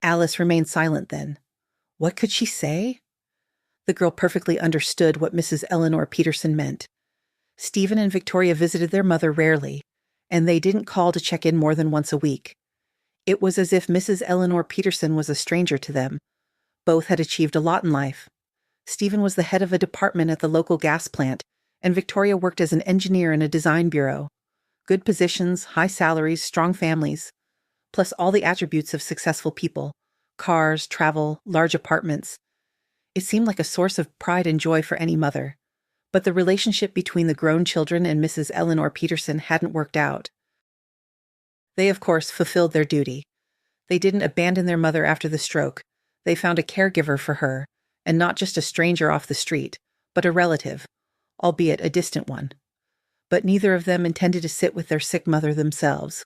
Alice remained silent then. What could she say? The girl perfectly understood what Mrs. Eleanor Peterson meant. Stephen and Victoria visited their mother rarely, and they didn't call to check in more than once a week. It was as if Mrs. Eleanor Peterson was a stranger to them. Both had achieved a lot in life. Stephen was the head of a department at the local gas plant, and Victoria worked as an engineer in a design bureau. Good positions, high salaries, strong families, plus all the attributes of successful people: cars, travel, large apartments. It seemed like a source of pride and joy for any mother. But the relationship between the grown children and Mrs. Eleanor Peterson hadn't worked out. They, of course, fulfilled their duty. They didn't abandon their mother after the stroke. They found a caregiver for her, and not just a stranger off the street, but a relative, albeit a distant one. But neither of them intended to sit with their sick mother themselves.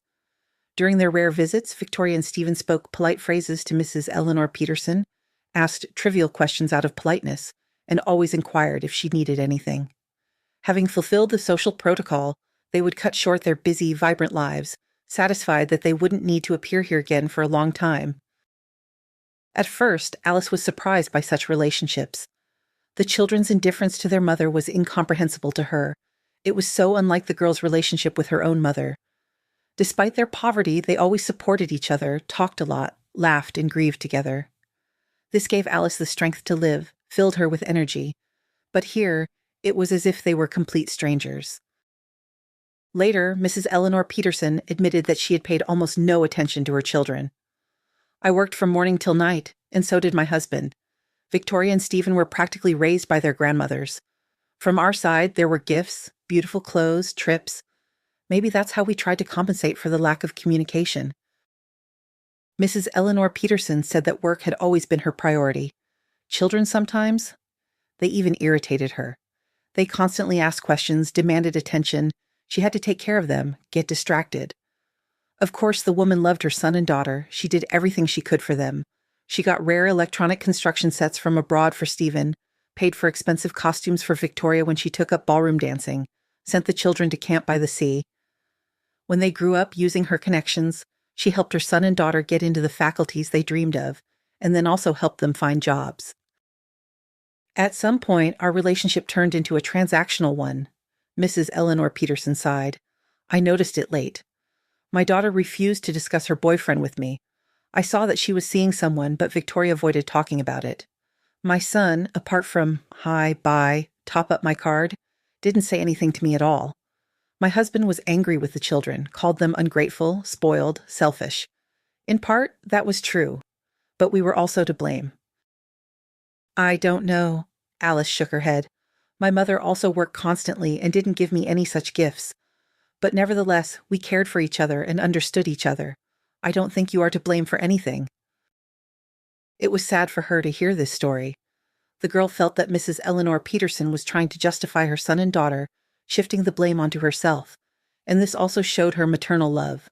During their rare visits, Victoria and Stephen spoke polite phrases to Mrs. Eleanor Peterson, asked trivial questions out of politeness, and always inquired if she needed anything. Having fulfilled the social protocol, they would cut short their busy, vibrant lives, satisfied that they wouldn't need to appear here again for a long time. At first, Alice was surprised by such relationships. The children's indifference to their mother was incomprehensible to her. It was so unlike the girl's relationship with her own mother. Despite their poverty, they always supported each other, talked a lot, laughed, and grieved together. This gave Alice the strength to live, filled her with energy. But here, it was as if they were complete strangers. Later, Mrs. Eleanor Peterson admitted that she had paid almost no attention to her children. "I worked from morning till night, and so did my husband. Victoria and Stephen were practically raised by their grandmothers. From our side, there were gifts, beautiful clothes, trips. Maybe that's how we tried to compensate for the lack of communication." Mrs. Eleanor Peterson said that work had always been her priority. Children sometimes, they even irritated her. They constantly asked questions, demanded attention. She had to take care of them, get distracted. Of course, the woman loved her son and daughter. She did everything she could for them. She got rare electronic construction sets from abroad for Stephen, paid for expensive costumes for Victoria when she took up ballroom dancing, sent the children to camp by the sea. When they grew up using her connections, she helped her son and daughter get into the faculties they dreamed of, and then also helped them find jobs. At some point, our relationship turned into a transactional one. Mrs. Eleanor Peterson sighed. "I noticed it late. My daughter refused to discuss her boyfriend with me. I saw that she was seeing someone, but Victoria avoided talking about it. My son, apart from hi, bye, top up my card, didn't say anything to me at all. My husband was angry with the children, called them ungrateful, spoiled, selfish. In part, that was true, but we were also to blame." "I don't know." Alice shook her head. "My mother also worked constantly and didn't give me any such gifts. But nevertheless, we cared for each other and understood each other. I don't think you are to blame for anything." It was sad for her to hear this story. The girl felt that Mrs. Eleanor Peterson was trying to justify her son and daughter, shifting the blame onto herself, and this also showed her maternal love.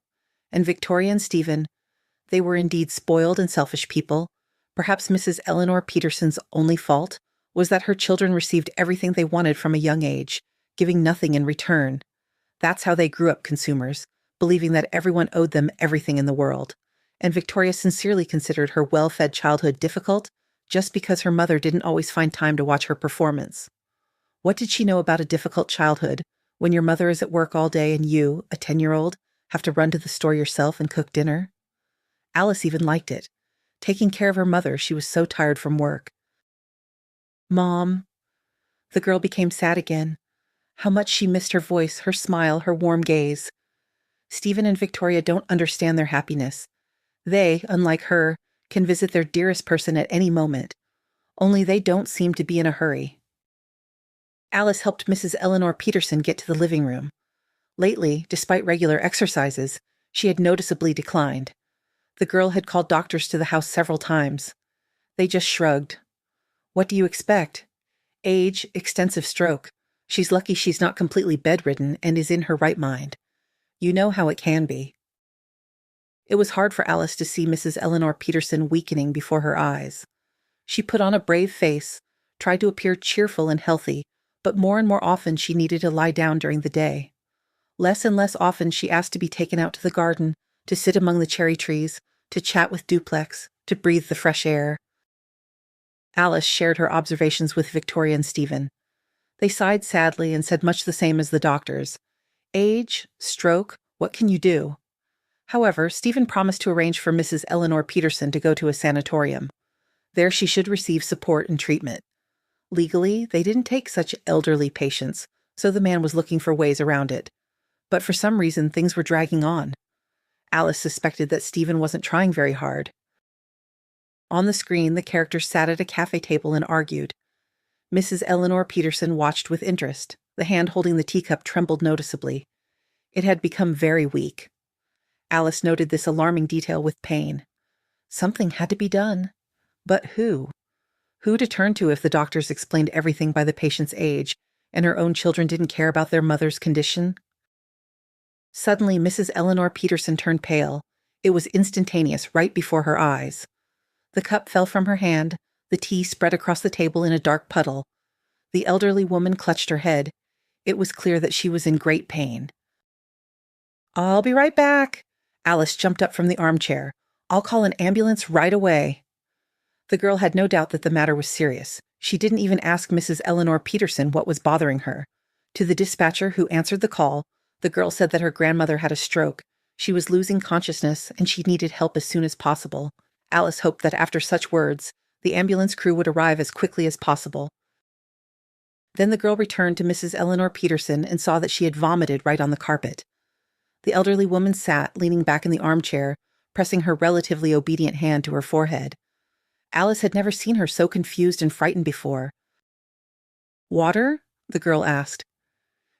And Victoria and Stephen, they were indeed spoiled and selfish people. Perhaps Mrs. Eleanor Peterson's only fault was that her children received everything they wanted from a young age, giving nothing in return. That's how they grew up consumers, believing that everyone owed them everything in the world. And Victoria sincerely considered her well-fed childhood difficult just because her mother didn't always find time to watch her performance. What did she know about a difficult childhood when your mother is at work all day and you, a 10-year-old, have to run to the store yourself and cook dinner? Alice even liked it. Taking care of her mother, she was so tired from work. "Mom." The girl became sad again. How much she missed her voice, her smile, her warm gaze. Stephen and Victoria don't understand their happiness. They, unlike her, can visit their dearest person at any moment. Only they don't seem to be in a hurry. Alice helped Mrs. Eleanor Peterson get to the living room. Lately, despite regular exercises, she had noticeably declined. The girl had called doctors to the house several times. They just shrugged. What do you expect? Age, extensive stroke. She's lucky she's not completely bedridden and is in her right mind. You know how it can be. It was hard for Alice to see Mrs. Eleanor Peterson weakening before her eyes. She put on a brave face, tried to appear cheerful and healthy, but more and more often she needed to lie down during the day. Less and less often she asked to be taken out to the garden, to sit among the cherry trees, to chat with Duplex, to breathe the fresh air. Alice shared her observations with Victoria and Stephen. They sighed sadly and said much the same as the doctors. Age, stroke, what can you do? However, Stephen promised to arrange for Mrs. Eleanor Peterson to go to a sanatorium. There she should receive support and treatment. Legally, they didn't take such elderly patients, so the man was looking for ways around it. But for some reason, things were dragging on. Alice suspected that Stephen wasn't trying very hard. On the screen, the characters sat at a cafe table and argued. Mrs. Eleanor Peterson watched with interest. The hand holding the teacup trembled noticeably. It had become very weak. Alice noted this alarming detail with pain. Something had to be done. But who? Who to turn to if the doctors explained everything by the patient's age, and her own children didn't care about their mother's condition? Suddenly, Mrs. Eleanor Peterson turned pale. It was instantaneous, right before her eyes. The cup fell from her hand, the tea spread across the table in a dark puddle. The elderly woman clutched her head. It was clear that she was in great pain. I'll be right back. Alice jumped up from the armchair. I'll call an ambulance right away. The girl had no doubt that the matter was serious. She didn't even ask Mrs. Eleanor Peterson what was bothering her. To the dispatcher who answered the call, the girl said that her grandmother had a stroke. She was losing consciousness and she needed help as soon as possible. Alice hoped that after such words, the ambulance crew would arrive as quickly as possible. Then the girl returned to Mrs. Eleanor Peterson and saw that she had vomited right on the carpet. The elderly woman sat, leaning back in the armchair, pressing her relatively obedient hand to her forehead. Alice had never seen her so confused and frightened before. Water? The girl asked.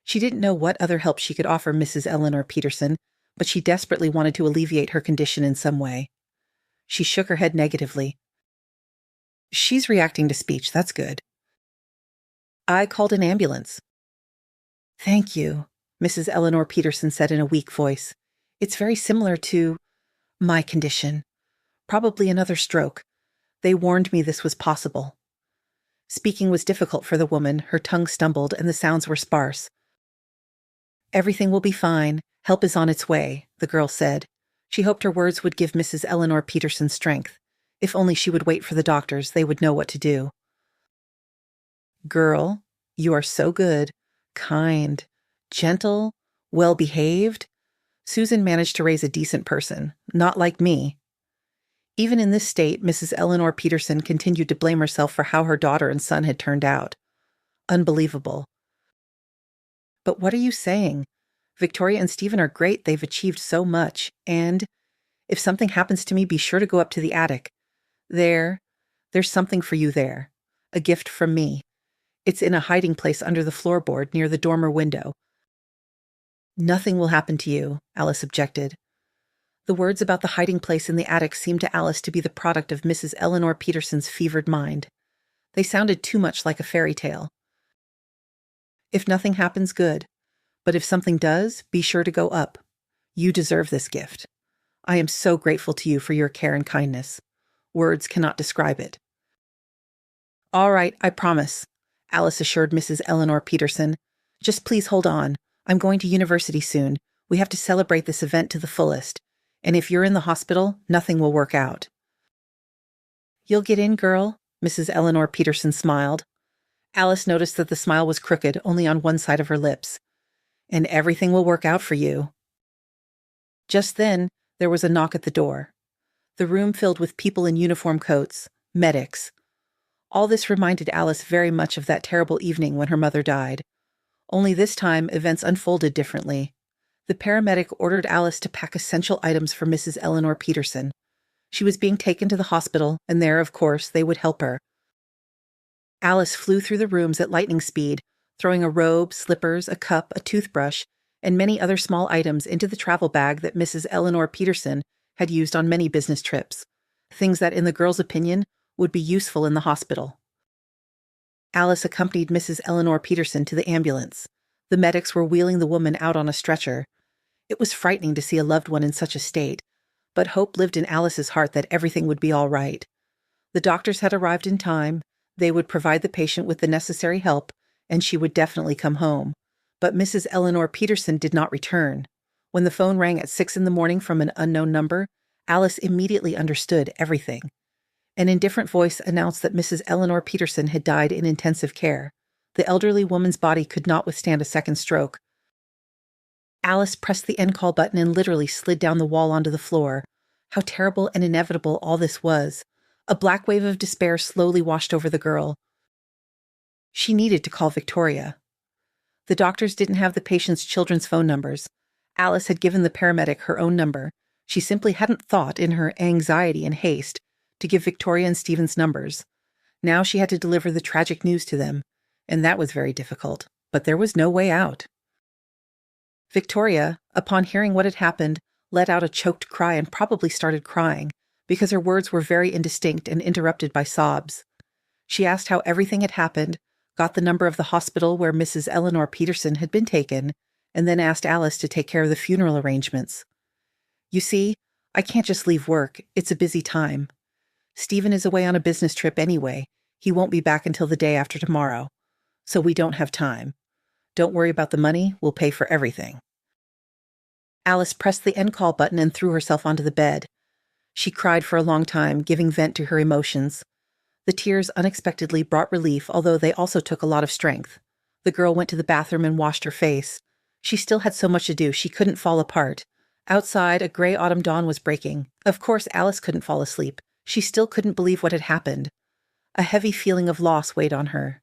She didn't know what other help she could offer Mrs. Eleanor Peterson, but she desperately wanted to alleviate her condition in some way. She shook her head negatively. She's reacting to speech, that's good. I called an ambulance. Thank you, Mrs. Eleanor Peterson said in a weak voice. It's very similar to my condition. Probably another stroke. They warned me this was possible. Speaking was difficult for the woman, her tongue stumbled and the sounds were sparse. Everything will be fine. Help is on its way, the girl said. She hoped her words would give Mrs. Eleanor Peterson strength. If only she would wait for the doctors, they would know what to do. Girl, you are so good, kind, gentle, well-behaved. Susan managed to raise a decent person, not like me. Even in this state, Mrs. Eleanor Peterson continued to blame herself for how her daughter and son had turned out. Unbelievable. But what are you saying? Victoria and Stephen are great. They've achieved so much. And if something happens to me, be sure to go up to the attic. There's something for you there. A gift from me. It's in a hiding place under the floorboard near the dormer window. Nothing will happen to you, Alice objected. The words about the hiding place in the attic seemed to Alice to be the product of Mrs. Eleanor Peterson's fevered mind. They sounded too much like a fairy tale. If nothing happens, good. But if something does, be sure to go up. You deserve this gift. I am so grateful to you for your care and kindness. Words cannot describe it. All right, I promise, Alice assured Mrs. Eleanor Peterson. Just please hold on. I'm going to university soon. We have to celebrate this event to the fullest. And if you're in the hospital, nothing will work out. You'll get in, girl, Mrs. Eleanor Peterson smiled. Alice noticed that the smile was crooked only on one side of her lips. And everything will work out for you. Just then, there was a knock at the door. The room filled with people in uniform coats, medics. All this reminded Alice very much of that terrible evening when her mother died. Only this time, events unfolded differently. The paramedic ordered Alice to pack essential items for Mrs. Eleanor Peterson. She was being taken to the hospital, and there, of course, they would help her. Alice flew through the rooms at lightning speed, throwing a robe, slippers, a cup, a toothbrush, and many other small items into the travel bag that Mrs. Eleanor Peterson had used on many business trips, things that, in the girl's opinion, would be useful in the hospital. Alice accompanied Mrs. Eleanor Peterson to the ambulance. The medics were wheeling the woman out on a stretcher. It was frightening to see a loved one in such a state, but hope lived in Alice's heart that everything would be all right. The doctors had arrived in time, they would provide the patient with the necessary help, and she would definitely come home. But Mrs. Eleanor Peterson did not return. When the phone rang at 6 a.m. from an unknown number, Alice immediately understood everything. An indifferent voice announced that Mrs. Eleanor Peterson had died in intensive care. The elderly woman's body could not withstand a second stroke. Alice pressed the end call button and literally slid down the wall onto the floor. How terrible and inevitable all this was. A black wave of despair slowly washed over the girl. She needed to call Victoria. The doctors didn't have the patient's children's phone numbers. Alice had given the paramedic her own number. She simply hadn't thought, in her anxiety and haste, to give Victoria and Stephen's numbers. Now she had to deliver the tragic news to them, and that was very difficult, but there was no way out. Victoria, upon hearing what had happened, let out a choked cry and probably started crying, because her words were very indistinct and interrupted by sobs. She asked how everything had happened, got the number of the hospital where Mrs. Eleanor Peterson had been taken, and then asked Alice to take care of the funeral arrangements. "You see, I can't just leave work. It's a busy time. Stephen is away on a business trip anyway. He won't be back until the day after tomorrow. So we don't have time. Don't worry about the money. We'll pay for everything." Alice pressed the end call button and threw herself onto the bed. She cried for a long time, giving vent to her emotions. The tears unexpectedly brought relief, although they also took a lot of strength. The girl went to the bathroom and washed her face. She still had so much to do, she couldn't fall apart. Outside, a gray autumn dawn was breaking. Of course, Alice couldn't fall asleep. She still couldn't believe what had happened. A heavy feeling of loss weighed on her.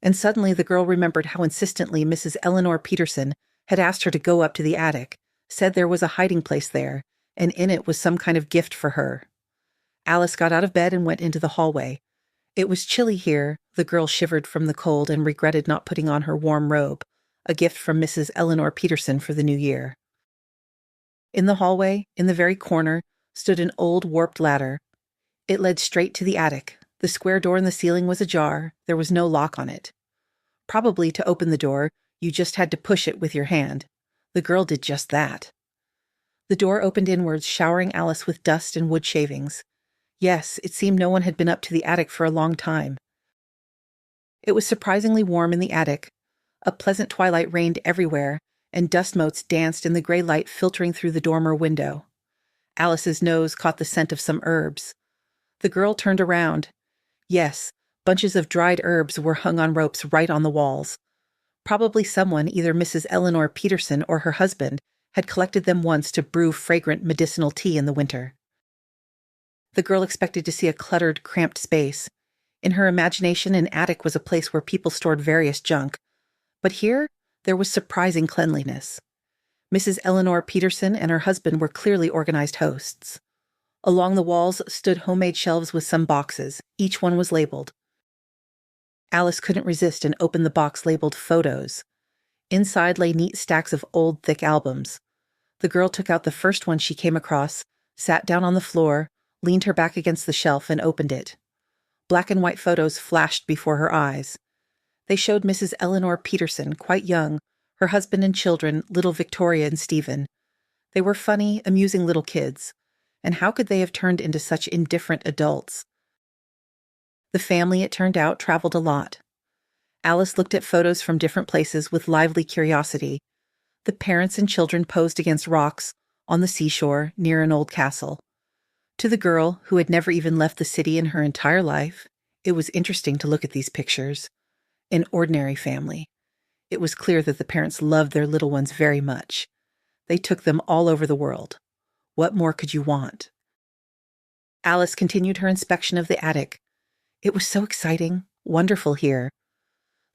And suddenly the girl remembered how insistently Mrs. Eleanor Peterson had asked her to go up to the attic, said there was a hiding place there, and in it was some kind of gift for her. Alice got out of bed and went into the hallway. It was chilly here. The girl shivered from the cold and regretted not putting on her warm robe, a gift from Mrs. Eleanor Peterson for the new year. In the hallway, in the very corner, stood an old warped ladder. It led straight to the attic. The square door in the ceiling was ajar. There was no lock on it. Probably to open the door, you just had to push it with your hand. The girl did just that. The door opened inwards, showering Alice with dust and wood shavings. Yes, it seemed no one had been up to the attic for a long time. It was surprisingly warm in the attic. A pleasant twilight reigned everywhere, and dust motes danced in the gray light filtering through the dormer window. Alice's nose caught the scent of some herbs. The girl turned around. Yes, bunches of dried herbs were hung on ropes right on the walls. Probably someone, either Mrs. Eleanor Peterson or her husband, had collected them once to brew fragrant medicinal tea in the winter. The girl expected to see a cluttered, cramped space. In her imagination, an attic was a place where people stored various junk. But here, there was surprising cleanliness. Mrs. Eleanor Peterson and her husband were clearly organized hosts. Along the walls stood homemade shelves with some boxes. Each one was labeled. Alice couldn't resist and opened the box labeled Photos. Inside lay neat stacks of old, thick albums. The girl took out the first one she came across, sat down on the floor, leaned her back against the shelf, and opened it. Black and white photos flashed before her eyes. They showed Mrs. Eleanor Peterson, quite young, her husband and children, little Victoria and Stephen. They were funny, amusing little kids. And how could they have turned into such indifferent adults? The family, it turned out, traveled a lot. Alice looked at photos from different places with lively curiosity. The parents and children posed against rocks, on the seashore, near an old castle. To the girl, who had never even left the city in her entire life, it was interesting to look at these pictures. An ordinary family. It was clear that the parents loved their little ones very much. They took them all over the world. What more could you want? Alice continued her inspection of the attic. It was so exciting, wonderful here.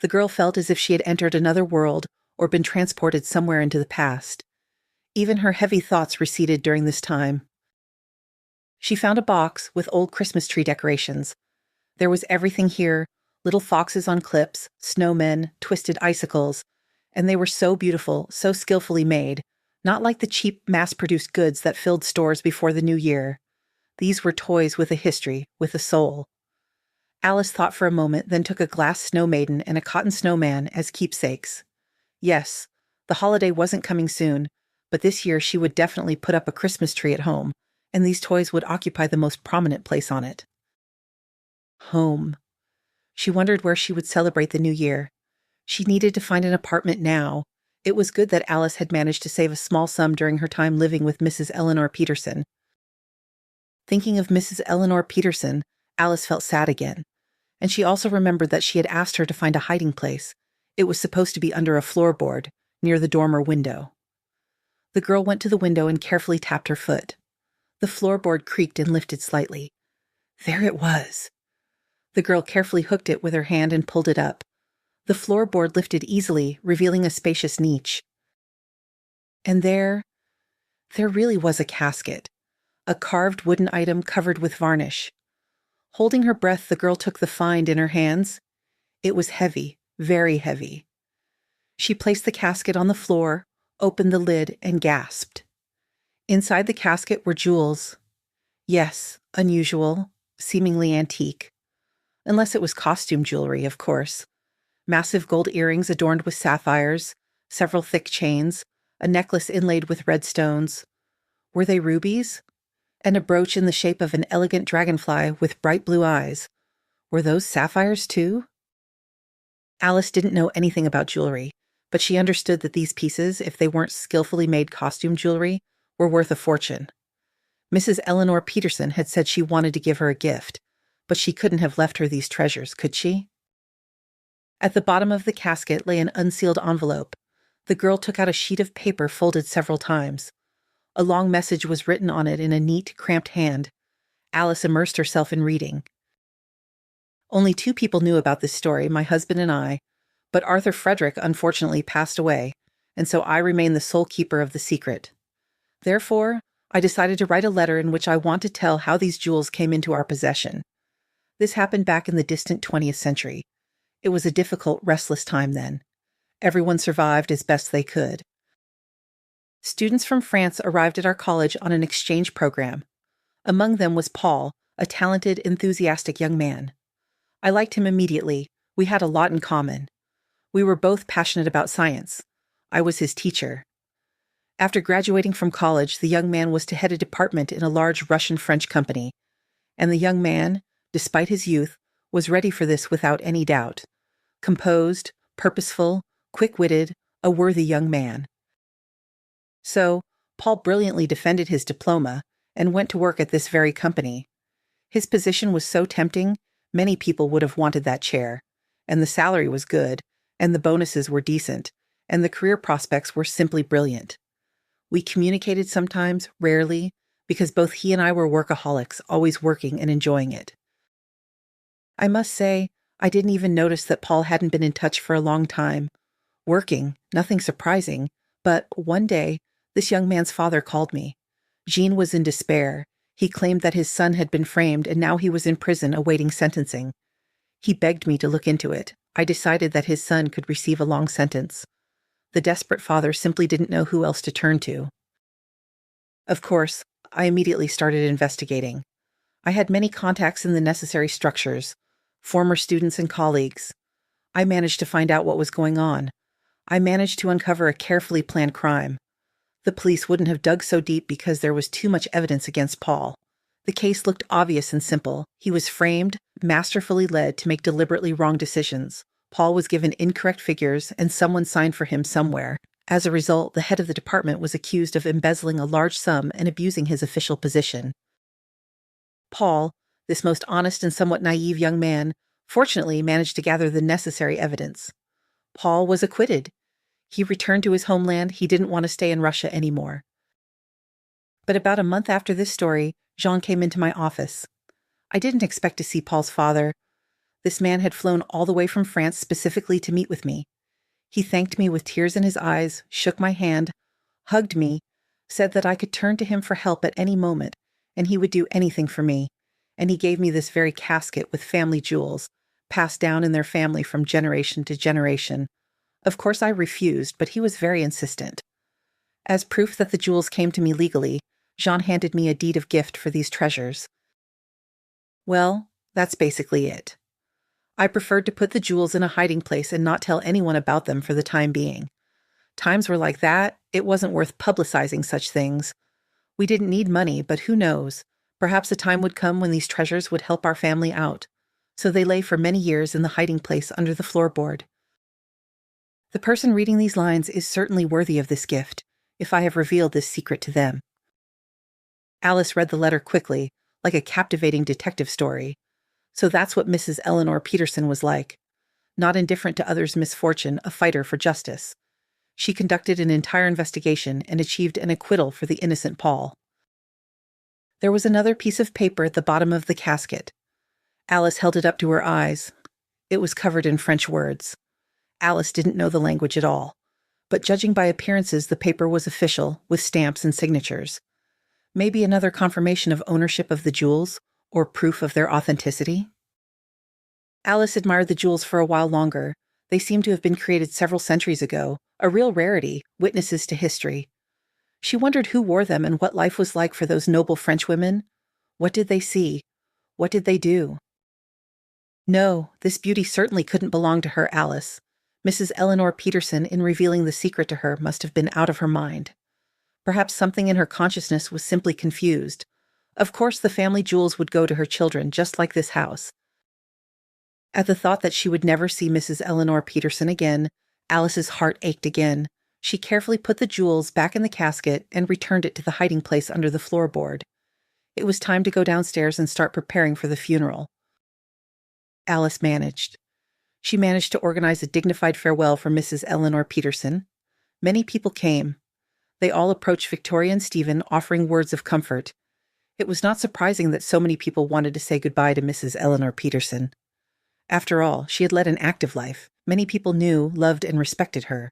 The girl felt as if she had entered another world or been transported somewhere into the past. Even her heavy thoughts receded during this time. She found a box with old Christmas tree decorations. There was everything here, little foxes on clips, snowmen, twisted icicles, and they were so beautiful, so skillfully made. Not like the cheap, mass-produced goods that filled stores before the new year. These were toys with a history, with a soul. Alice thought for a moment, then took a glass snow maiden and a cotton snowman as keepsakes. Yes, the holiday wasn't coming soon, but this year she would definitely put up a Christmas tree at home, and these toys would occupy the most prominent place on it. Home. She wondered where she would celebrate the new year. She needed to find an apartment now. It was good that Alice had managed to save a small sum during her time living with Mrs. Eleanor Peterson. Thinking of Mrs. Eleanor Peterson, Alice felt sad again. And she also remembered that she had asked her to find a hiding place. It was supposed to be under a floorboard, near the dormer window. The girl went to the window and carefully tapped her foot. The floorboard creaked and lifted slightly. There it was. The girl carefully hooked it with her hand and pulled it up. The floorboard lifted easily, revealing a spacious niche. And there really was a casket, a carved wooden item covered with varnish. Holding her breath, the girl took the find in her hands. It was heavy, very heavy. She placed the casket on the floor, opened the lid, and gasped. Inside the casket were jewels. Yes, unusual, seemingly antique. Unless it was costume jewelry, of course. Massive gold earrings adorned with sapphires, several thick chains, a necklace inlaid with red stones. Were they rubies? And a brooch in the shape of an elegant dragonfly with bright blue eyes. Were those sapphires too? Alice didn't know anything about jewelry, but she understood that these pieces, if they weren't skillfully made costume jewelry, were worth a fortune. Mrs. Eleanor Peterson had said she wanted to give her a gift, but she couldn't have left her these treasures, could she? At the bottom of the casket lay an unsealed envelope. The girl took out a sheet of paper folded several times. A long message was written on it in a neat, cramped hand. Alice immersed herself in reading. Only 2 people knew about this story, my husband and I, but Arthur Frederick unfortunately passed away, and so I remain the sole keeper of the secret. Therefore, I decided to write a letter in which I want to tell how these jewels came into our possession. This happened back in the distant 20th century. It was a difficult, restless time then. Everyone survived as best they could. Students from France arrived at our college on an exchange program. Among them was Paul, a talented, enthusiastic young man. I liked him immediately. We had a lot in common. We were both passionate about science. I was his teacher. After graduating from college, the young man was to head a department in a large Russian-French company. And the young man, despite his youth, was ready for this without any doubt. Composed, purposeful, quick-witted, a worthy young man. So, Paul brilliantly defended his diploma and went to work at this very company. His position was so tempting, many people would have wanted that chair, and the salary was good, and the bonuses were decent, and the career prospects were simply brilliant. We communicated sometimes, rarely, because both he and I were workaholics, always working and enjoying it. I must say, I didn't even notice that Paul hadn't been in touch for a long time. Working, nothing surprising, but one day, this young man's father called me. Jean was in despair. He claimed that his son had been framed and now he was in prison awaiting sentencing. He begged me to look into it. I decided that his son could receive a long sentence. The desperate father simply didn't know who else to turn to. Of course, I immediately started investigating. I had many contacts in the necessary structures, former students and colleagues. I managed to find out what was going on. I managed to uncover a carefully planned crime. The police wouldn't have dug so deep because there was too much evidence against Paul. The case looked obvious and simple. He was framed, masterfully led to make deliberately wrong decisions. Paul was given incorrect figures, and someone signed for him somewhere. As a result, the head of the department was accused of embezzling a large sum and abusing his official position. Paul, this most honest and somewhat naive young man, fortunately managed to gather the necessary evidence. Paul was acquitted. He returned to his homeland. He didn't want to stay in Russia anymore. But about a month after this story, Jean came into my office. I didn't expect to see Paul's father. This man had flown all the way from France specifically to meet with me. He thanked me with tears in his eyes, shook my hand, hugged me, said that I could turn to him for help at any moment, and he would do anything for me. And he gave me this very casket with family jewels, passed down in their family from generation to generation. Of course I refused, but he was very insistent. As proof that the jewels came to me legally, Jean handed me a deed of gift for these treasures. Well, that's basically it. I preferred to put the jewels in a hiding place and not tell anyone about them for the time being. Times were like that, it wasn't worth publicizing such things. We didn't need money, but who knows? Perhaps a time would come when these treasures would help our family out. So they lay for many years in the hiding place under the floorboard. The person reading these lines is certainly worthy of this gift, if I have revealed this secret to them. Alice read the letter quickly, like a captivating detective story. So that's what Mrs. Eleanor Peterson was like. Not indifferent to others' misfortune, a fighter for justice. She conducted an entire investigation and achieved an acquittal for the innocent Paul. There was another piece of paper at the bottom of the casket. Alice held it up to her eyes. It was covered in French words. Alice didn't know the language at all, but judging by appearances, the paper was official, with stamps and signatures. Maybe another confirmation of ownership of the jewels, or proof of their authenticity? Alice admired the jewels for a while longer. They seemed to have been created several centuries ago, a real rarity, witnesses to history. She wondered who wore them and what life was like for those noble Frenchwomen. What did they see? What did they do? No, this beauty certainly couldn't belong to her, Alice. Mrs. Eleanor Peterson, in revealing the secret to her, must have been out of her mind. Perhaps something in her consciousness was simply confused. Of course, the family jewels would go to her children, just like this house. At the thought that she would never see Mrs. Eleanor Peterson again, Alice's heart ached again. She carefully put the jewels back in the casket and returned it to the hiding place under the floorboard. It was time to go downstairs and start preparing for the funeral. Alice managed. She managed to organize a dignified farewell for Mrs. Eleanor Peterson. Many people came. They all approached Victoria and Stephen, offering words of comfort. It was not surprising that so many people wanted to say goodbye to Mrs. Eleanor Peterson. After all, she had led an active life. Many people knew, loved, and respected her.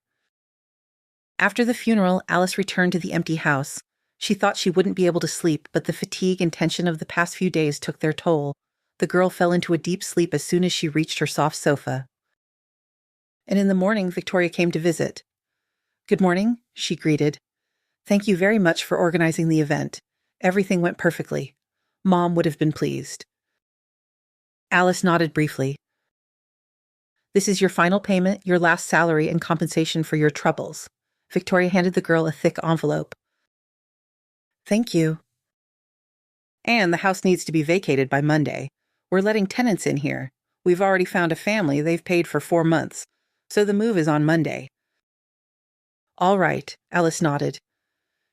After the funeral, Alice returned to the empty house. She thought she wouldn't be able to sleep, but the fatigue and tension of the past few days took their toll. The girl fell into a deep sleep as soon as she reached her soft sofa. And in the morning, Victoria came to visit. "Good morning," she greeted. "Thank you very much for organizing the event. Everything went perfectly. Mom would have been pleased." Alice nodded briefly. "This is your final payment, your last salary, and compensation for your troubles." Victoria handed the girl a thick envelope. "Thank you." "And the house needs to be vacated by Monday. We're letting tenants in here. We've already found a family they've paid for 4 months, so the move is on Monday." "All right," Alice nodded.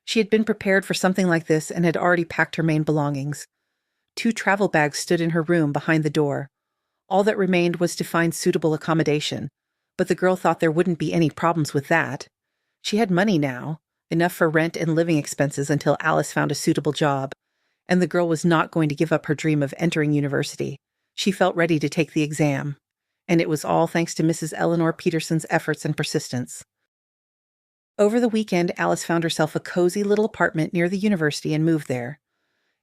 She had been prepared for something like this and had already packed her main belongings. 2 travel bags stood in her room behind the door. All that remained was to find suitable accommodation, but the girl thought there wouldn't be any problems with that. She had money now, enough for rent and living expenses until Alice found a suitable job, and the girl was not going to give up her dream of entering university. She felt ready to take the exam, and it was all thanks to Mrs. Eleanor Peterson's efforts and persistence. Over the weekend, Alice found herself a cozy little apartment near the university and moved there.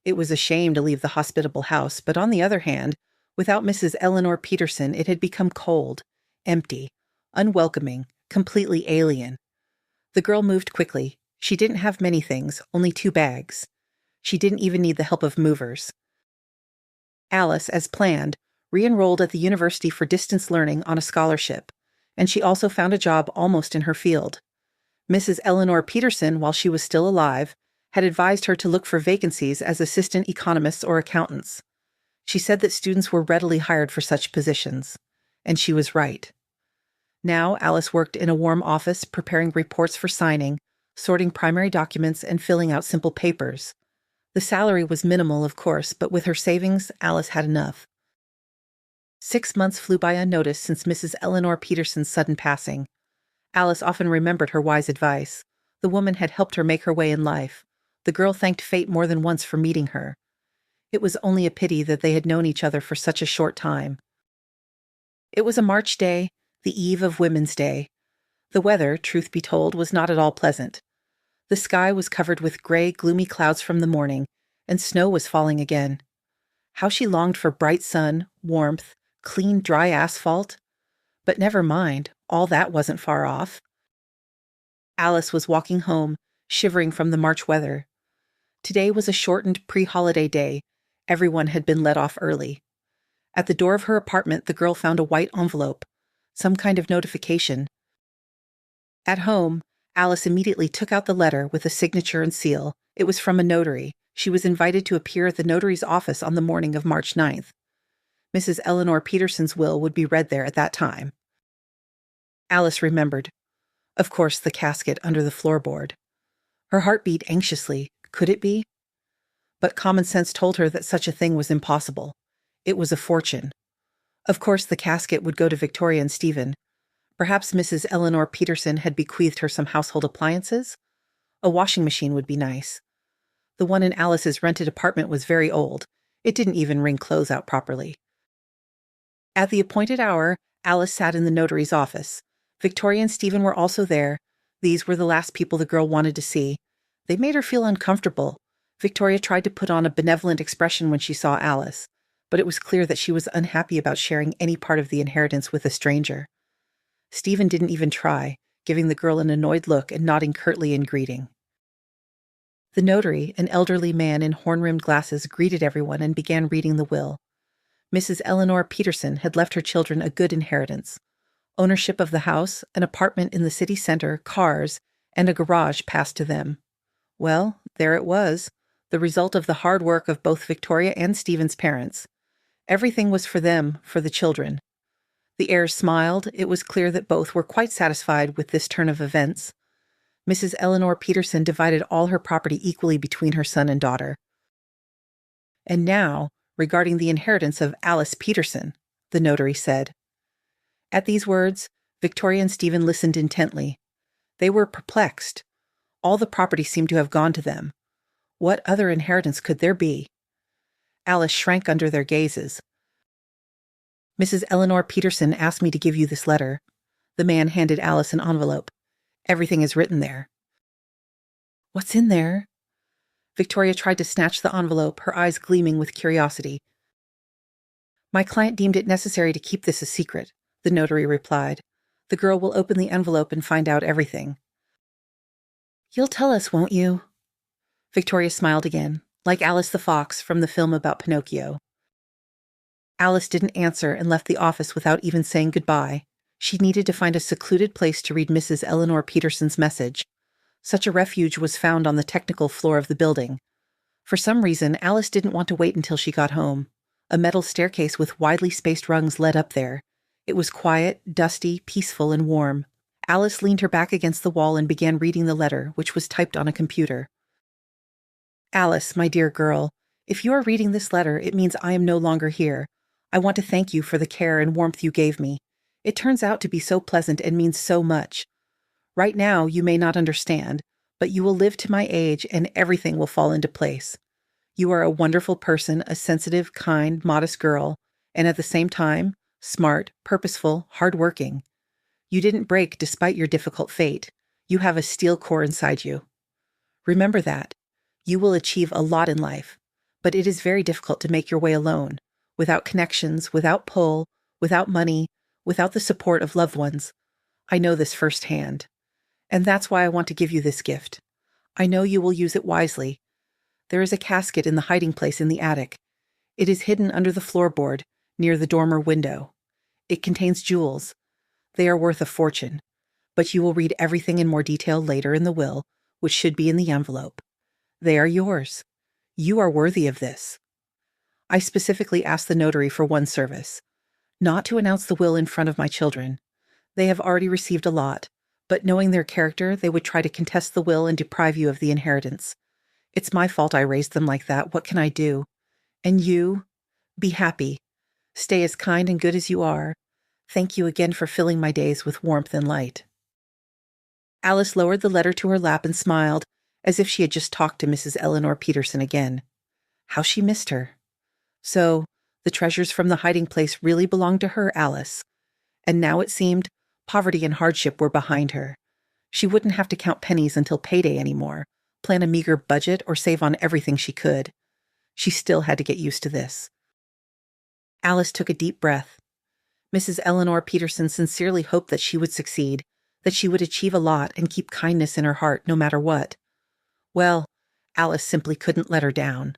It was a shame to leave the hospitable house, but on the other hand, without Mrs. Eleanor Peterson, it had become cold, empty, unwelcoming, completely alien. The girl moved quickly. She didn't have many things, only 2 bags. She didn't even need the help of movers. Alice, as planned, re-enrolled at the University for Distance Learning on a scholarship, and she also found a job almost in her field. Mrs. Eleanor Peterson, while she was still alive, had advised her to look for vacancies as assistant economists or accountants. She said that students were readily hired for such positions, and she was right. Now Alice worked in a warm office preparing reports for signing, sorting primary documents, and filling out simple papers. The salary was minimal, of course, but with her savings, Alice had enough. 6 months flew by unnoticed since Mrs. Eleanor Peterson's sudden passing. Alice often remembered her wise advice. The woman had helped her make her way in life. The girl thanked fate more than once for meeting her. It was only a pity that they had known each other for such a short time. It was a March day, the eve of Women's Day. The weather, truth be told, was not at all pleasant. The sky was covered with gray, gloomy clouds from the morning, and snow was falling again. How she longed for bright sun, warmth, clean, dry asphalt. But never mind, all that wasn't far off. Alice was walking home, shivering from the March weather. Today was a shortened pre-holiday day. Everyone had been let off early. At the door of her apartment, the girl found a white envelope, some kind of notification. At home, Alice immediately took out the letter with a signature and seal. It was from a notary. She was invited to appear at the notary's office on the morning of March 9th. Mrs. Eleanor Peterson's will would be read there at that time. Alice remembered. Of course, the casket under the floorboard. Her heart beat anxiously. Could it be? But common sense told her that such a thing was impossible. It was a fortune. Of course, the casket would go to Victoria and Stephen. Perhaps Mrs. Eleanor Peterson had bequeathed her some household appliances? A washing machine would be nice. The one in Alice's rented apartment was very old. It didn't even wring clothes out properly. At the appointed hour, Alice sat in the notary's office. Victoria and Stephen were also there. These were the last people the girl wanted to see. They made her feel uncomfortable. Victoria tried to put on a benevolent expression when she saw Alice, but it was clear that she was unhappy about sharing any part of the inheritance with a stranger. Stephen didn't even try, giving the girl an annoyed look and nodding curtly in greeting. The notary, an elderly man in horn-rimmed glasses, greeted everyone and began reading the will. Mrs. Eleanor Peterson had left her children a good inheritance. Ownership of the house, an apartment in the city center, cars, and a garage passed to them. Well, there it was, the result of the hard work of both Victoria and Stephen's parents. Everything was for them, for the children. The heirs smiled. It was clear that both were quite satisfied with this turn of events. Mrs. Eleanor Peterson divided all her property equally between her son and daughter. And now, regarding the inheritance of Alice Peterson, the notary said. At these words, Victoria and Stephen listened intently. They were perplexed. All the property seemed to have gone to them. What other inheritance could there be? Alice shrank under their gazes. Mrs. Eleanor Peterson asked me to give you this letter. The man handed Alice an envelope. Everything is written there. What's in there? Victoria tried to snatch the envelope, her eyes gleaming with curiosity. My client deemed it necessary to keep this a secret, the notary replied. The girl will open the envelope and find out everything. You'll tell us, won't you? Victoria smiled again, like Alice the Fox from the film about Pinocchio. Alice didn't answer and left the office without even saying goodbye. She needed to find a secluded place to read Mrs. Eleanor Peterson's message. Such a refuge was found on the technical floor of the building. For some reason, Alice didn't want to wait until she got home. A metal staircase with widely spaced rungs led up there. It was quiet, dusty, peaceful, and warm. Alice leaned her back against the wall and began reading the letter, which was typed on a computer. Alice, my dear girl, if you are reading this letter, it means I am no longer here. I want to thank you for the care and warmth you gave me. It turns out to be so pleasant and means so much. Right now, you may not understand, but you will live to my age and everything will fall into place. You are a wonderful person, a sensitive, kind, modest girl, and at the same time, smart, purposeful, hardworking. You didn't break despite your difficult fate. You have a steel core inside you. Remember that. You will achieve a lot in life, but it is very difficult to make your way alone, without connections, without pull, without money, without the support of loved ones. I know this firsthand. And that's why I want to give you this gift. I know you will use it wisely. There is a casket in the hiding place in the attic. It is hidden under the floorboard, near the dormer window. It contains jewels. They are worth a fortune, but you will read everything in more detail later in the will, which should be in the envelope. They are yours. You are worthy of this. I specifically asked the notary for one service, not to announce the will in front of my children. They have already received a lot, but knowing their character, they would try to contest the will and deprive you of the inheritance. It's my fault I raised them like that. What can I do? And you, be happy. Stay as kind and good as you are. Thank you again for filling my days with warmth and light. Alice lowered the letter to her lap and smiled, as if she had just talked to Mrs. Eleanor Peterson again. How she missed her. So, the treasures from the hiding place really belonged to her, Alice. And now it seemed poverty and hardship were behind her. She wouldn't have to count pennies until payday anymore, plan a meager budget, or save on everything she could. She still had to get used to this. Alice took a deep breath. Mrs. Eleanor Peterson sincerely hoped that she would succeed, that she would achieve a lot and keep kindness in her heart no matter what. Well, Alice simply couldn't let her down.